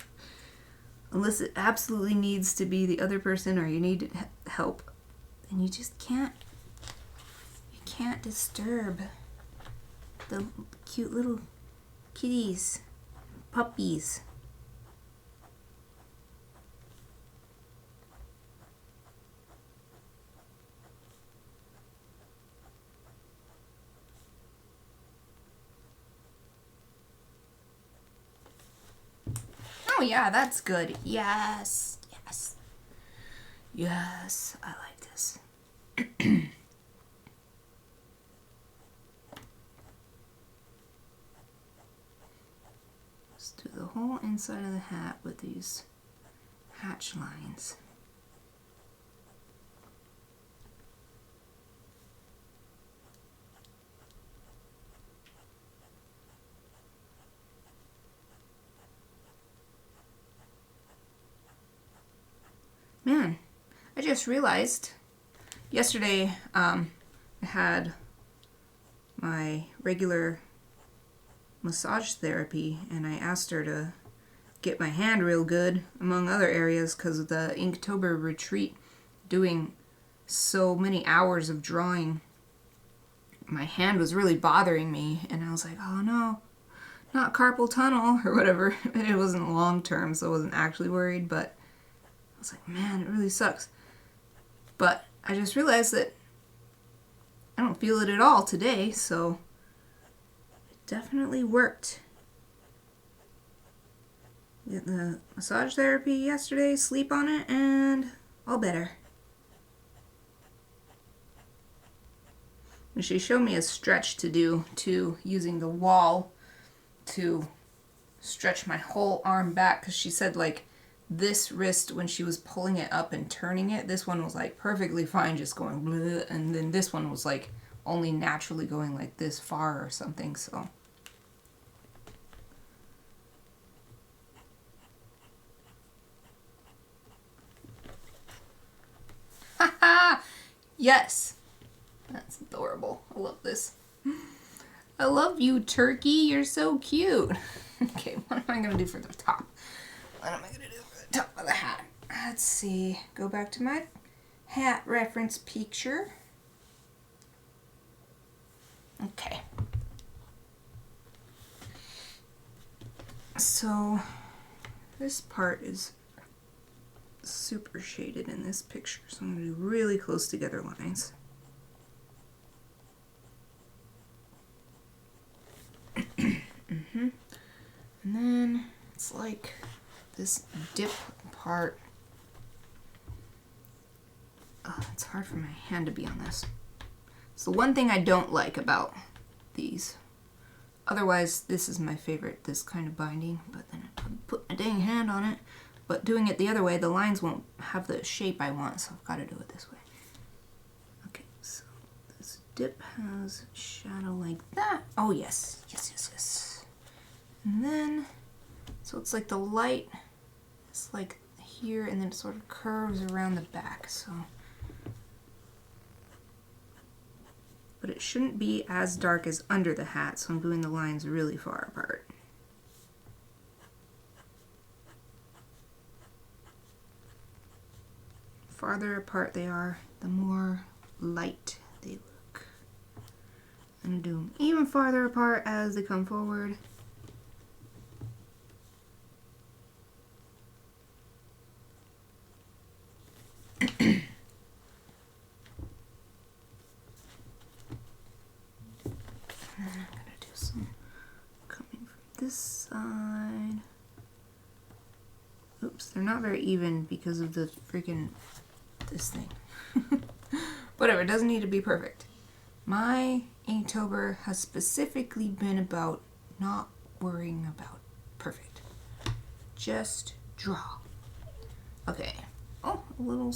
unless it absolutely needs to be the other person or you need help, then you just can't. You can't disturb the cute little kitties, puppies. Oh yeah, that's good. Yes, yes. Yes, I like this. Let's do the whole inside of the hat with these hatch lines. Man, I just realized yesterday I had my regular massage therapy and I asked her to get my hand real good, among other areas, because of the Inktober retreat, doing so many hours of drawing. My hand was really bothering me and I was like, oh no, not carpal tunnel or whatever. It wasn't long term, so I wasn't actually worried, but I was like, man, it really sucks. But I just realized that I don't feel it at all today, so it definitely worked. Get the massage therapy yesterday, sleep on it, and all better. And she showed me a stretch to do too, using the wall to stretch my whole arm back, because she said like this wrist, when she was pulling it up and turning it, this one was like perfectly fine just going bleh, and then this one was like only naturally going like this far or something. So haha, yes, that's adorable. I love this. I love you, turkey. You're so cute. Okay, what am I gonna do for the top? What am I gonna do for the top of the hat? Let's see. Go back to my hat reference picture. Okay. So this part is super shaded in this picture, so I'm gonna do really close together lines. And then it's like this dip part it's hard for my hand to be on this. It's the one thing I don't like about these. Otherwise, this is my favorite, this kind of binding, but then I put my dang hand on it. But doing it the other way, the lines won't have the shape I want, so I've got to do it this way. Okay, so this dip has shadow like that. Oh, yes. Yes, yes, yes. And then, so it's like the light, it's like here, and then it sort of curves around the back, so. But it shouldn't be as dark as under the hat, so I'm doing the lines really far apart. Farther apart they are, the more light they look. And do them even farther apart as they come forward. This side. Oops, they're not very even because of the freaking this thing. Whatever, it doesn't need to be perfect. My Inktober has specifically been about not worrying about perfect. Just draw. Okay. Oh, a little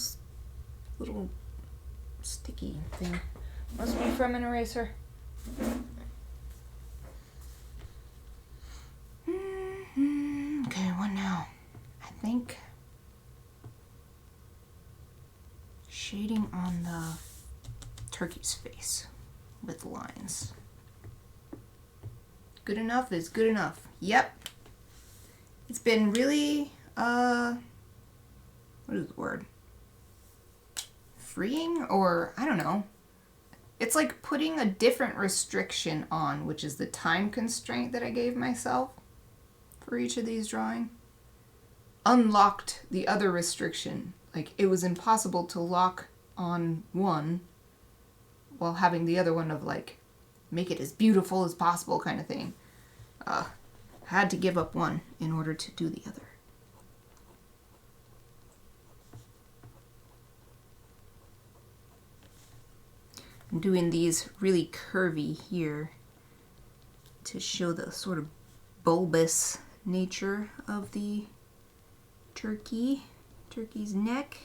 sticky thing. Must be from an eraser. Okay, what now? I think shading on the turkey's face with lines. Good enough is good enough. Yep. It's been really, what is the word? Freeing? Or, I don't know. It's like putting a different restriction on, which is the time constraint that I gave myself for each of these drawing. Unlocked the other restriction. Like, it was impossible to lock on one while having the other one of, like, make it as beautiful as possible kind of thing. Had to give up one in order to do the other. I'm doing these really curvy here to show the sort of bulbous nature of the turkey's neck.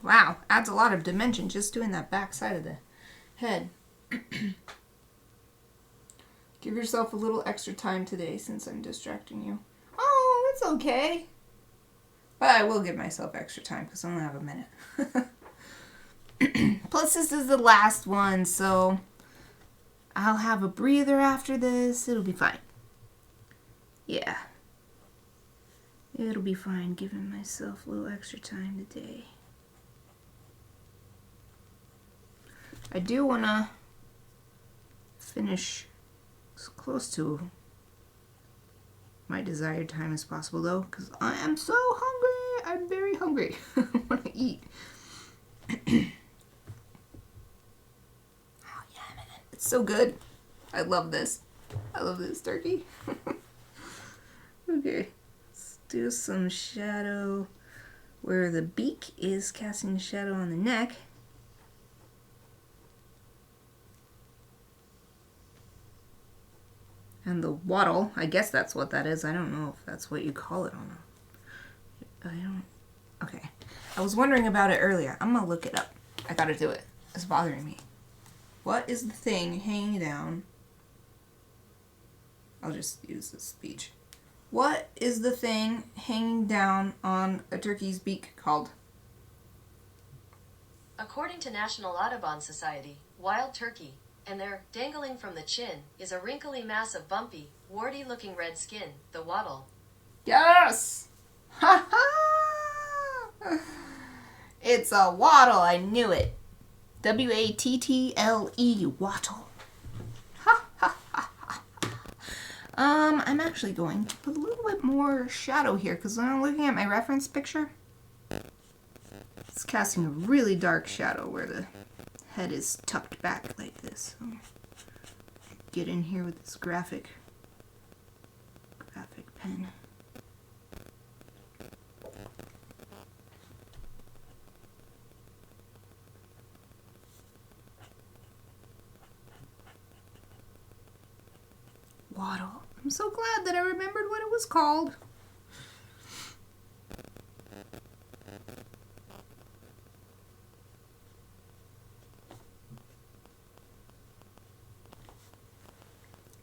Wow, adds a lot of dimension just doing that back side of the head. Give yourself a little extra time today since I'm distracting you. Oh, it's okay. But I will give myself extra time because I only have a minute. Plus, this is the last one, so I'll have a breather after this. It'll be fine. Yeah. It'll be fine giving myself a little extra time today. I do want to finish as close to my desired time as possible, though, because I am so hungry. I'm very hungry. I want to eat. Oh, yeah, man. It's so good. I love this. I love this turkey. Okay. Let's do some shadow where the beak is casting shadow on the neck. And the wattle, I guess that's what that is. I don't know if that's what you call it on a... Okay. I was wondering about it earlier. I'm gonna look it up. I gotta do it. It's bothering me. What is the thing hanging down? I'll just use this speech. What is the thing hanging down on a turkey's beak called? According to National Audubon Society, wild turkey, and there, dangling from the chin, is a wrinkly mass of bumpy, warty-looking red skin, the wattle. Yes! Ha ha! It's a wattle, I knew it. W-A-T-T-L-E, wattle. Ha ha ha ha. I'm actually going to put a little bit more shadow here because when I'm looking at my reference picture, it's casting a really dark shadow where the head is tucked back like this. So get in here with this graphic pen. Waddle. I'm so glad that I remembered what it was called.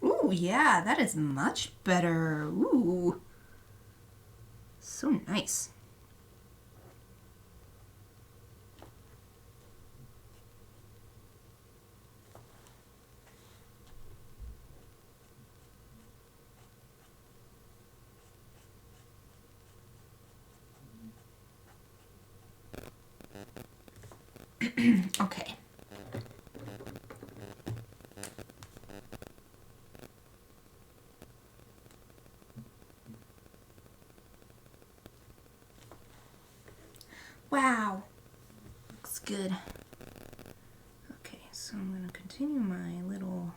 Ooh, yeah, that is much better. Ooh. So nice. Okay. Wow. Looks good. Okay, so I'm going to continue my little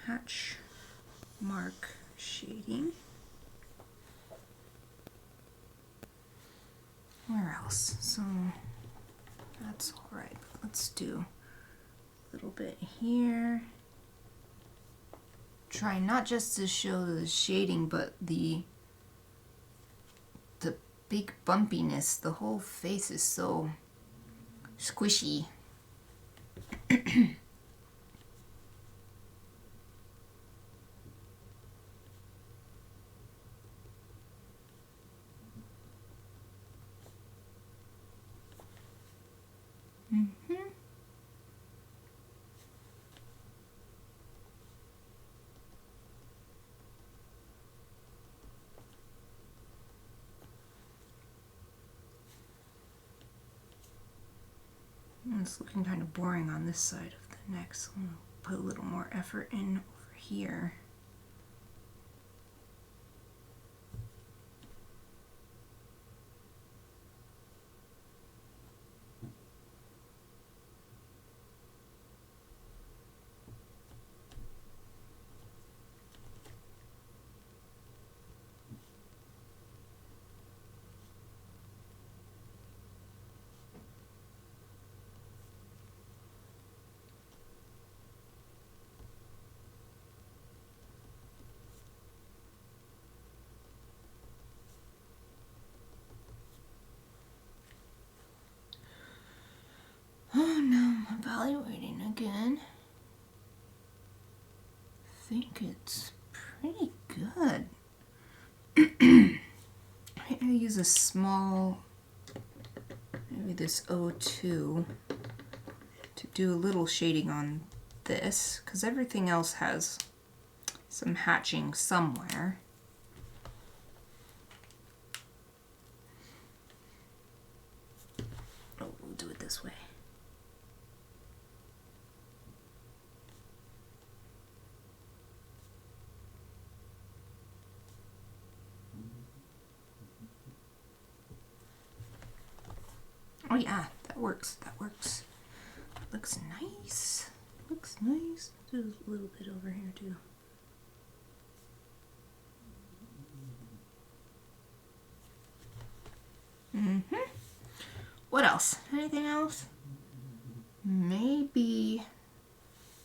hatch mark shading. Where else? So that's all right. Let's do a little bit here. Try not just to show the shading, but the big bumpiness. The whole face is so squishy. It's looking kind of boring on this side of the neck, so I'm going to put a little more effort in over here. Oh no, I'm evaluating again. I think it's pretty good. I'm going to use a small, maybe this O2, to do a little shading on this, because everything else has some hatching somewhere. Oh, we'll do it this way. Oh yeah, that works, that works. Looks nice. Looks nice. Do a little bit over here too. What else? Anything else? Maybe.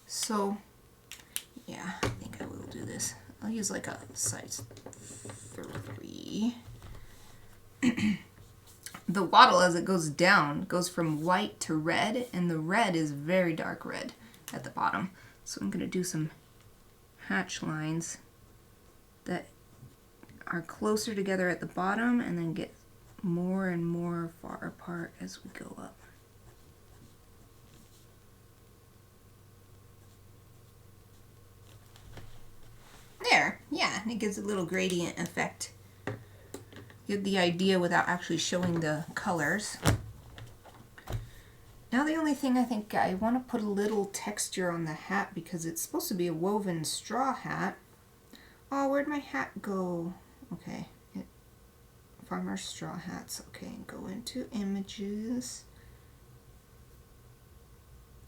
So, yeah, I think I will do this. I'll use like a size 3. The wattle, as it goes down, goes from white to red, and the red is very dark red at the bottom. So I'm going to do some hatch lines that are closer together at the bottom and then get more and more far apart as we go up. There, yeah, and it gives a little gradient effect. Get the idea without actually showing the colors. Now the only thing I think I want to put a little texture on the hat because it's supposed to be a woven straw hat. Oh, where'd my hat go? Okay. Farmer straw hats. Okay, go into images.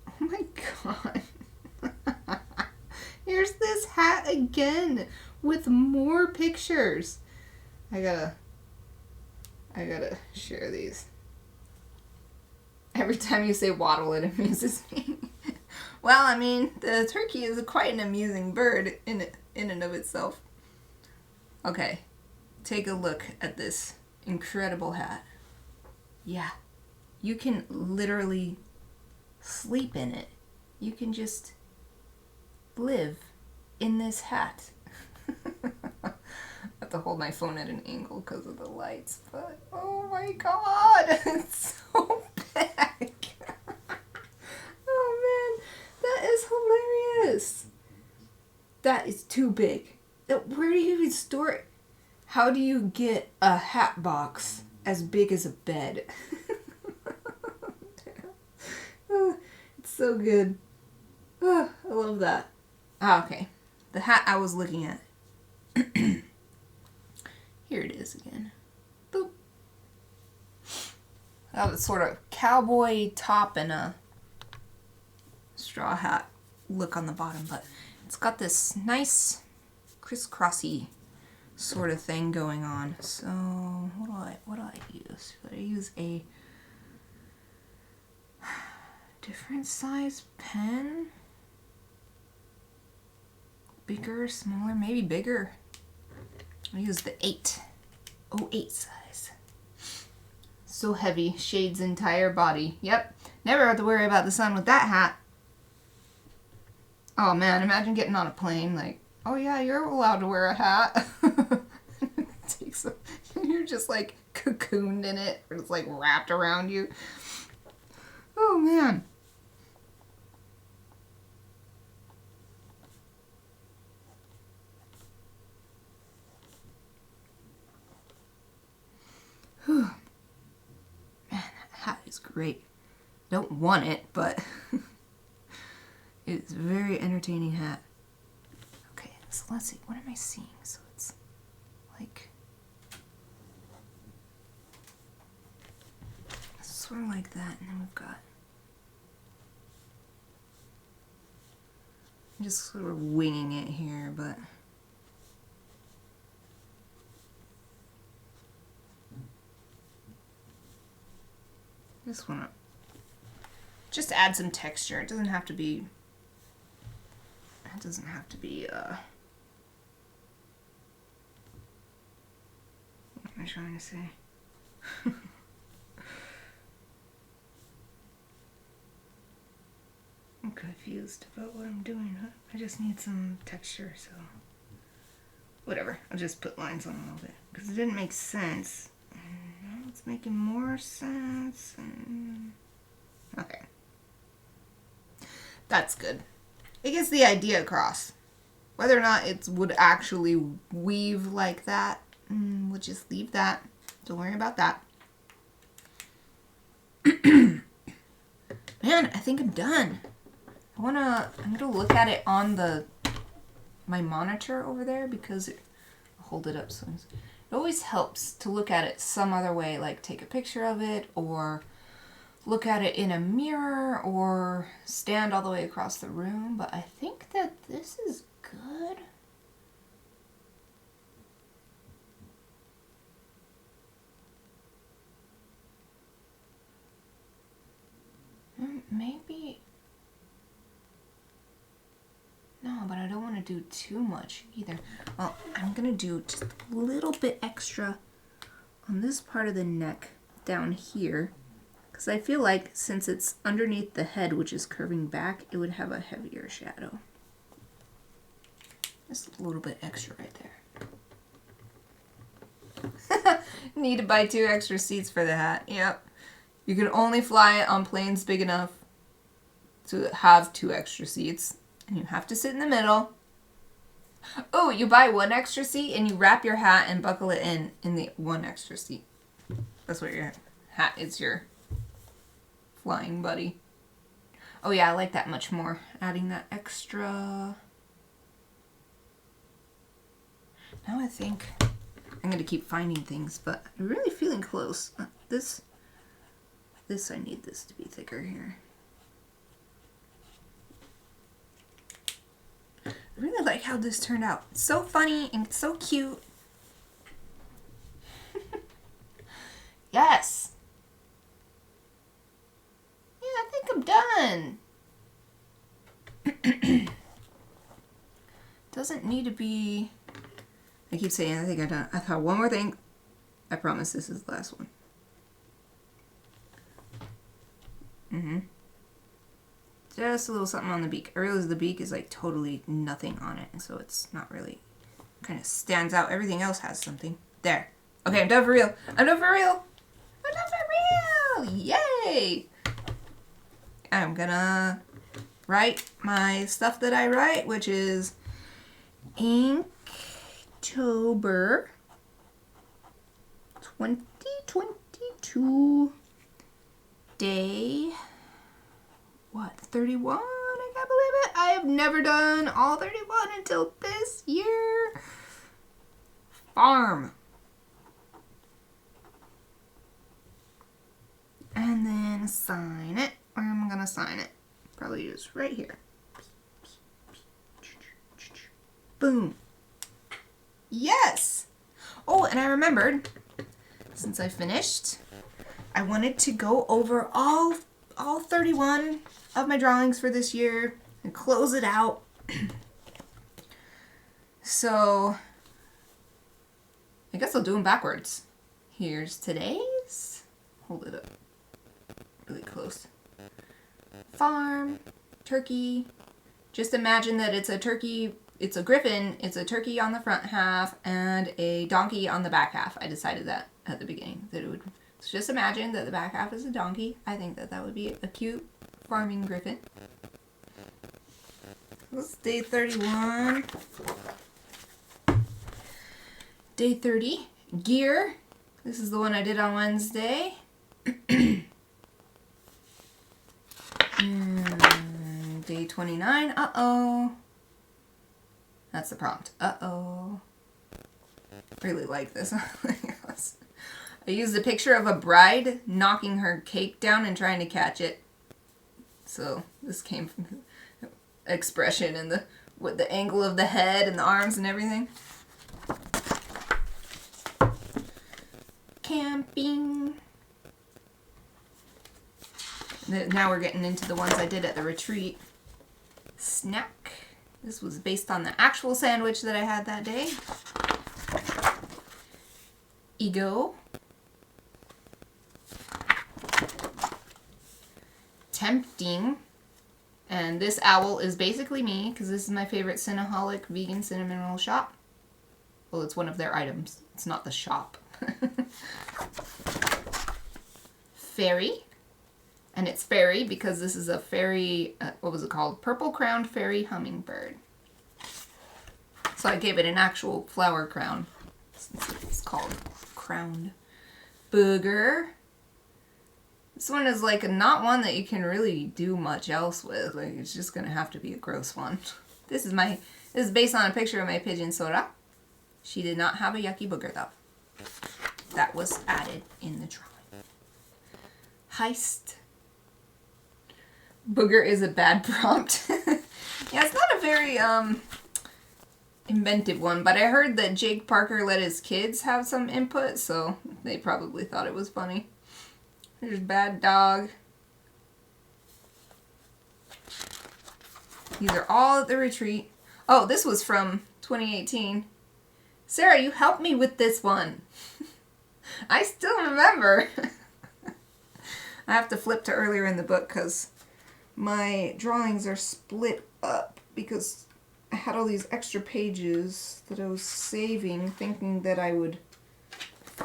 Oh my god. Here's this hat again with more pictures. I gotta share these. Every time you say waddle, it amuses me. Well, I mean, the turkey is quite an amusing bird in and of itself. Okay, take a look at this incredible hat. Yeah, you can literally sleep in it. You can just live in this hat. I have to hold my phone at an angle because of the lights, but oh my god, it's so big. Oh man, that is hilarious. That is too big. Where do you even store it? How do you get a hat box as big as a bed? It's so good. Oh, I love that. Ah, okay. The hat I was looking at. Here it is again. Boop. I have a sort of cowboy top and a straw hat look on the bottom, but it's got this nice crisscrossy sort of thing going on. So what do I use? Should I use a different size pen? Bigger, smaller, maybe bigger. I'll use the 808 size. So heavy, shades entire body. Yep, never have to worry about the sun with that hat. Oh man, imagine getting on a plane like, oh yeah, you're allowed to wear a hat. You're just like cocooned in it, or it's like wrapped around you. Oh man. Whew. Man, that hat is great. Don't want it, but it's a very entertaining hat. Okay, so let's see. What am I seeing? So it's like sort of like that, and then we've got. I'm just sort of winging it here, but. Just want to just add some texture. It doesn't have to be. It doesn't have to be. What am I trying to say? I'm confused about what I'm doing. I just need some texture, so whatever. I'll just put lines on a little bit because it didn't make sense. Now it's making more sense. Okay. That's good. It gets the idea across. Whether or not it would actually weave like that, we'll just leave that. Don't worry about that. Man, I think I'm done. I'm gonna look at it on my monitor over there because I'll hold it up so it always helps to look at it some other way, like take a picture of it or look at it in a mirror or stand all the way across the room. But I think that this is good. Maybe. No, but I don't want to do too much either. Well, I'm going to do just a little bit extra on this part of the neck down here. Because I feel like since it's underneath the head, which is curving back, it would have a heavier shadow. Just a little bit extra right there. Need to buy 2 extra seats for the hat. Yep. You can only fly it on planes big enough to have 2 extra seats. And you have to sit in the middle. Oh, you buy 1 extra seat and you wrap your hat and buckle it in the 1 extra seat. That's what your hat is, your flying buddy. Oh yeah, I like that much more. Adding that extra. Now I think I'm going to keep finding things, but I'm really feeling close. This, I need this to be thicker here. I really like how this turned out. It's so funny and it's so cute. Yes. Yeah, I think I'm done. Doesn't need to be... I keep saying I think I'm done. I thought one more thing. I promise this is the last one. Just a little something on the beak. I realize the beak is like totally nothing on it, and so it's not really, kind of stands out. Everything else has something. There. Okay, I'm done for real. I'm done for real. I'm done for real. Yay. I'm gonna write my stuff that I write, which is Inktober 2022 day, what, 31? I can't believe it. I have never done all 31 until this year. Farm. And then sign it. Where am I gonna sign it? Probably just right here. Boom. Yes! Oh, and I remembered, since I finished, I wanted to go over all 31 of my drawings for this year and close it out. So, I guess I'll do them backwards. Here's today's. Hold it up really close. Farm, turkey. Just imagine that it's a turkey, it's a griffin, it's a turkey on the front half and a donkey on the back half. I decided that at the beginning, that it would, so just imagine that the back half is a donkey. I think that that would be a cute farming griffin. This is day 31. Day 30, gear. This is the one I did on Wednesday. Day 29, uh-oh. That's the prompt, uh-oh. Really like this. I used a picture of a bride knocking her cake down and trying to catch it. So this came from the expression and with the angle of the head and the arms and everything. Camping. Now we're getting into the ones I did at the retreat. Snack. This was based on the actual sandwich that I had that day. Ego. Tempting. And this owl is basically me, because this is my favorite Cinnaholic vegan cinnamon roll shop. Well, it's one of their items. It's not the shop. Fairy. And it's fairy because this is a fairy, what was it called? Purple-crowned fairy hummingbird. So I gave it an actual flower crown, since it's called crowned. Booger. This one is like not one that you can really do much else with. Like it's just gonna have to be a gross one. This is based on a picture of my pigeon Sora. She did not have a yucky booger though. That was added in the drawing. Heist. Booger is a bad prompt. Yeah, it's not a very inventive one, but I heard that Jake Parker let his kids have some input, so they probably thought it was funny. There's bad dog. These are all at the retreat. Oh, this was from 2018. Sarah, you helped me with this one. I still remember. I have to flip to earlier in the book because my drawings are split up because I had all these extra pages that I was saving thinking that I would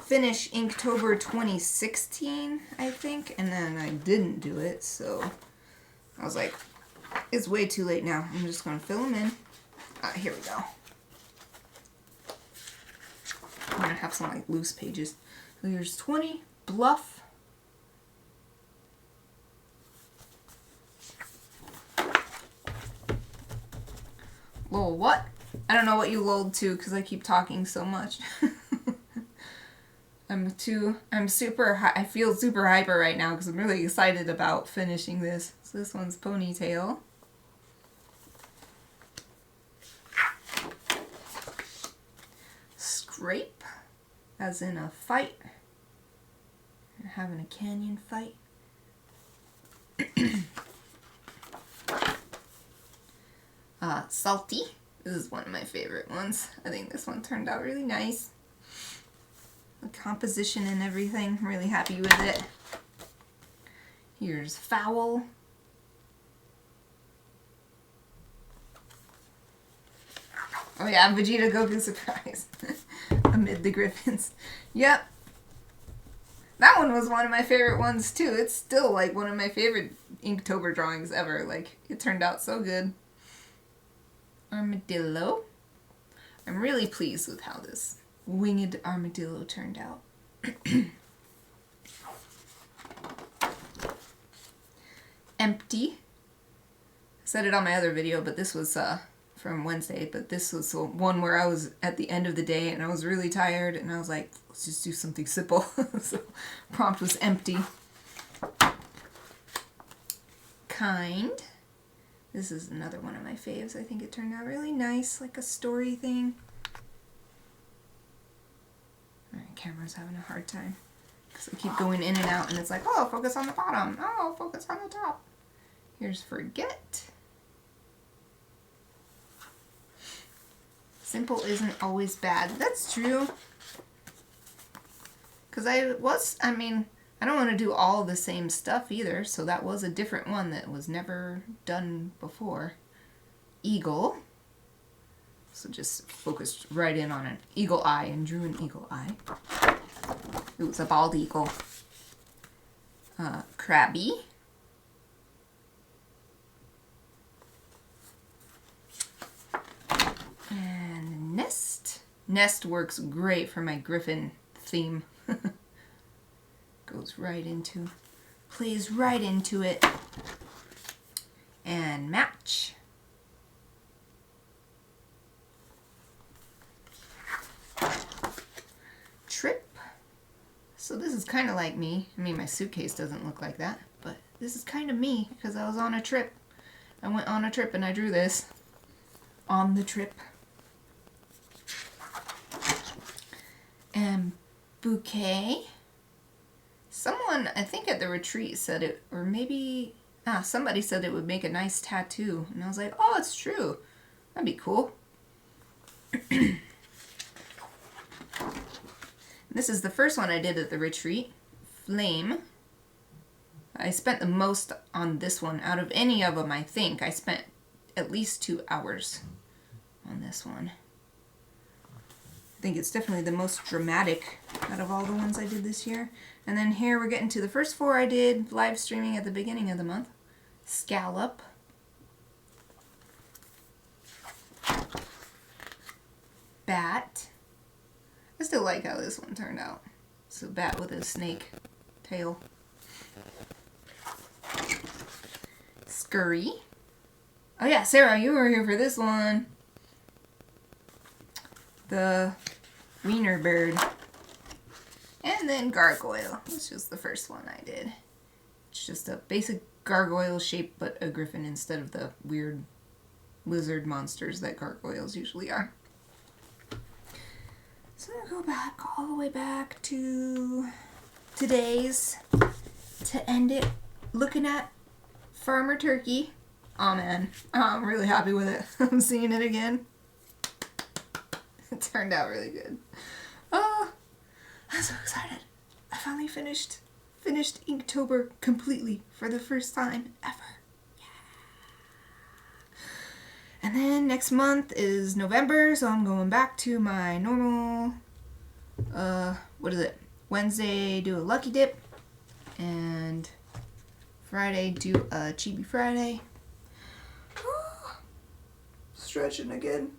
finish Inktober 2016, I think, and then I didn't do it, so I was like, it's way too late now. I'm just going to fill them in. Here we go. I'm going to have some like loose pages. So here's 20, Bluff. Lol, what? I don't know what you lulled to because I keep talking so much. I'm super, I feel super hyper right now because I'm really excited about finishing this. So this one's Ponytail. Scrape, as in a fight. You're having a canyon fight. Salty. This is one of my favorite ones. I think this one turned out really nice. The composition and everything, I'm really happy with it. Here's Foul. Oh yeah, Vegeta Goku surprise. Amid the Griffins. Yep. That one was one of my favorite ones too. It's still like one of my favorite Inktober drawings ever. Like, it turned out so good. Armadillo. I'm really pleased with how this winged armadillo turned out. Empty. I said it on my other video, but this was from Wednesday, but this was one where I was at the end of the day and I was really tired and I was like, let's just do something simple. So prompt was empty. Kind. This is another one of my faves. I think it turned out really nice, like a story thing. Alright, camera's having a hard time because I keep going in and out and it's like, oh, focus on the bottom. Oh, focus on the top. Here's Forget. Simple isn't always bad. That's true. Because I don't want to do all the same stuff either, so that was a different one that was never done before. Eagle. So just focused right in on an eagle eye and drew an eagle eye. It was a bald eagle. Crabby. And Nest. Nest works great for my Griffin theme. Goes right into, plays right into it. And Match. Trip. So this is kind of like me. I mean, my suitcase doesn't look like that, but this is kind of me because I was on a trip. I went on a trip and I drew this on the trip. And Bouquet. Someone, I think at the retreat said it, or maybe, somebody said it would make a nice tattoo. And I was like, oh, it's true. That'd be cool. This is the first one I did at the retreat. Flame. I spent the most on this one. Out of any of them, I think, I spent at least 2 hours on this one. I think it's definitely the most dramatic out of all the ones I did this year. And then here we're getting to the first 4 I did live streaming at the beginning of the month. Scallop. Bat. I still like how this one turned out. It's a bat with a snake tail. Scurry. Oh yeah, Sarah, you were here for this one. The wiener bird. And then Gargoyle, which is the first one I did. It's just a basic gargoyle shape, but a griffin instead of the weird lizard monsters that gargoyles usually are. So I'm going to go back, all the way back to today's, to end it, looking at Farmer Turkey. Oh man, I'm really happy with it. I'm seeing it again. It turned out really good. Oh, I'm so excited. I finally finished Inktober completely for the first time ever. Yeah. And then next month is November, so I'm going back to my normal, what is it? Wednesday do a Lucky Dip, and Friday do a Chibi Friday. Stretching again.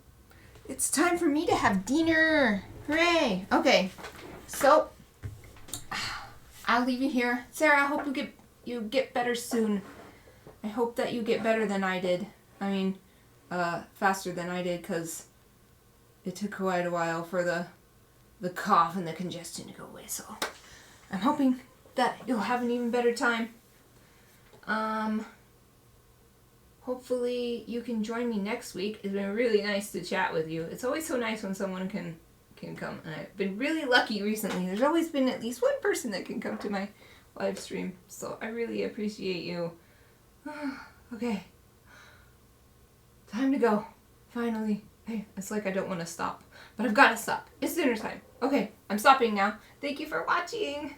It's time for me to have dinner. Hooray! Okay, so I'll leave you here. Sarah, I hope you get better soon. I hope that you get better than I did. I mean, faster than I did, because it took quite a while for the cough and the congestion to go away. So I'm hoping that you'll have an even better time. Hopefully you can join me next week. It's been really nice to chat with you. It's always so nice when someone can come. And I've been really lucky recently. There's always been at least one person that can come to my live stream. So I really appreciate you. Okay. Time to go. Finally. Hey, it's like I don't want to stop. But I've got to stop. It's dinner time. Okay, I'm stopping now. Thank you for watching.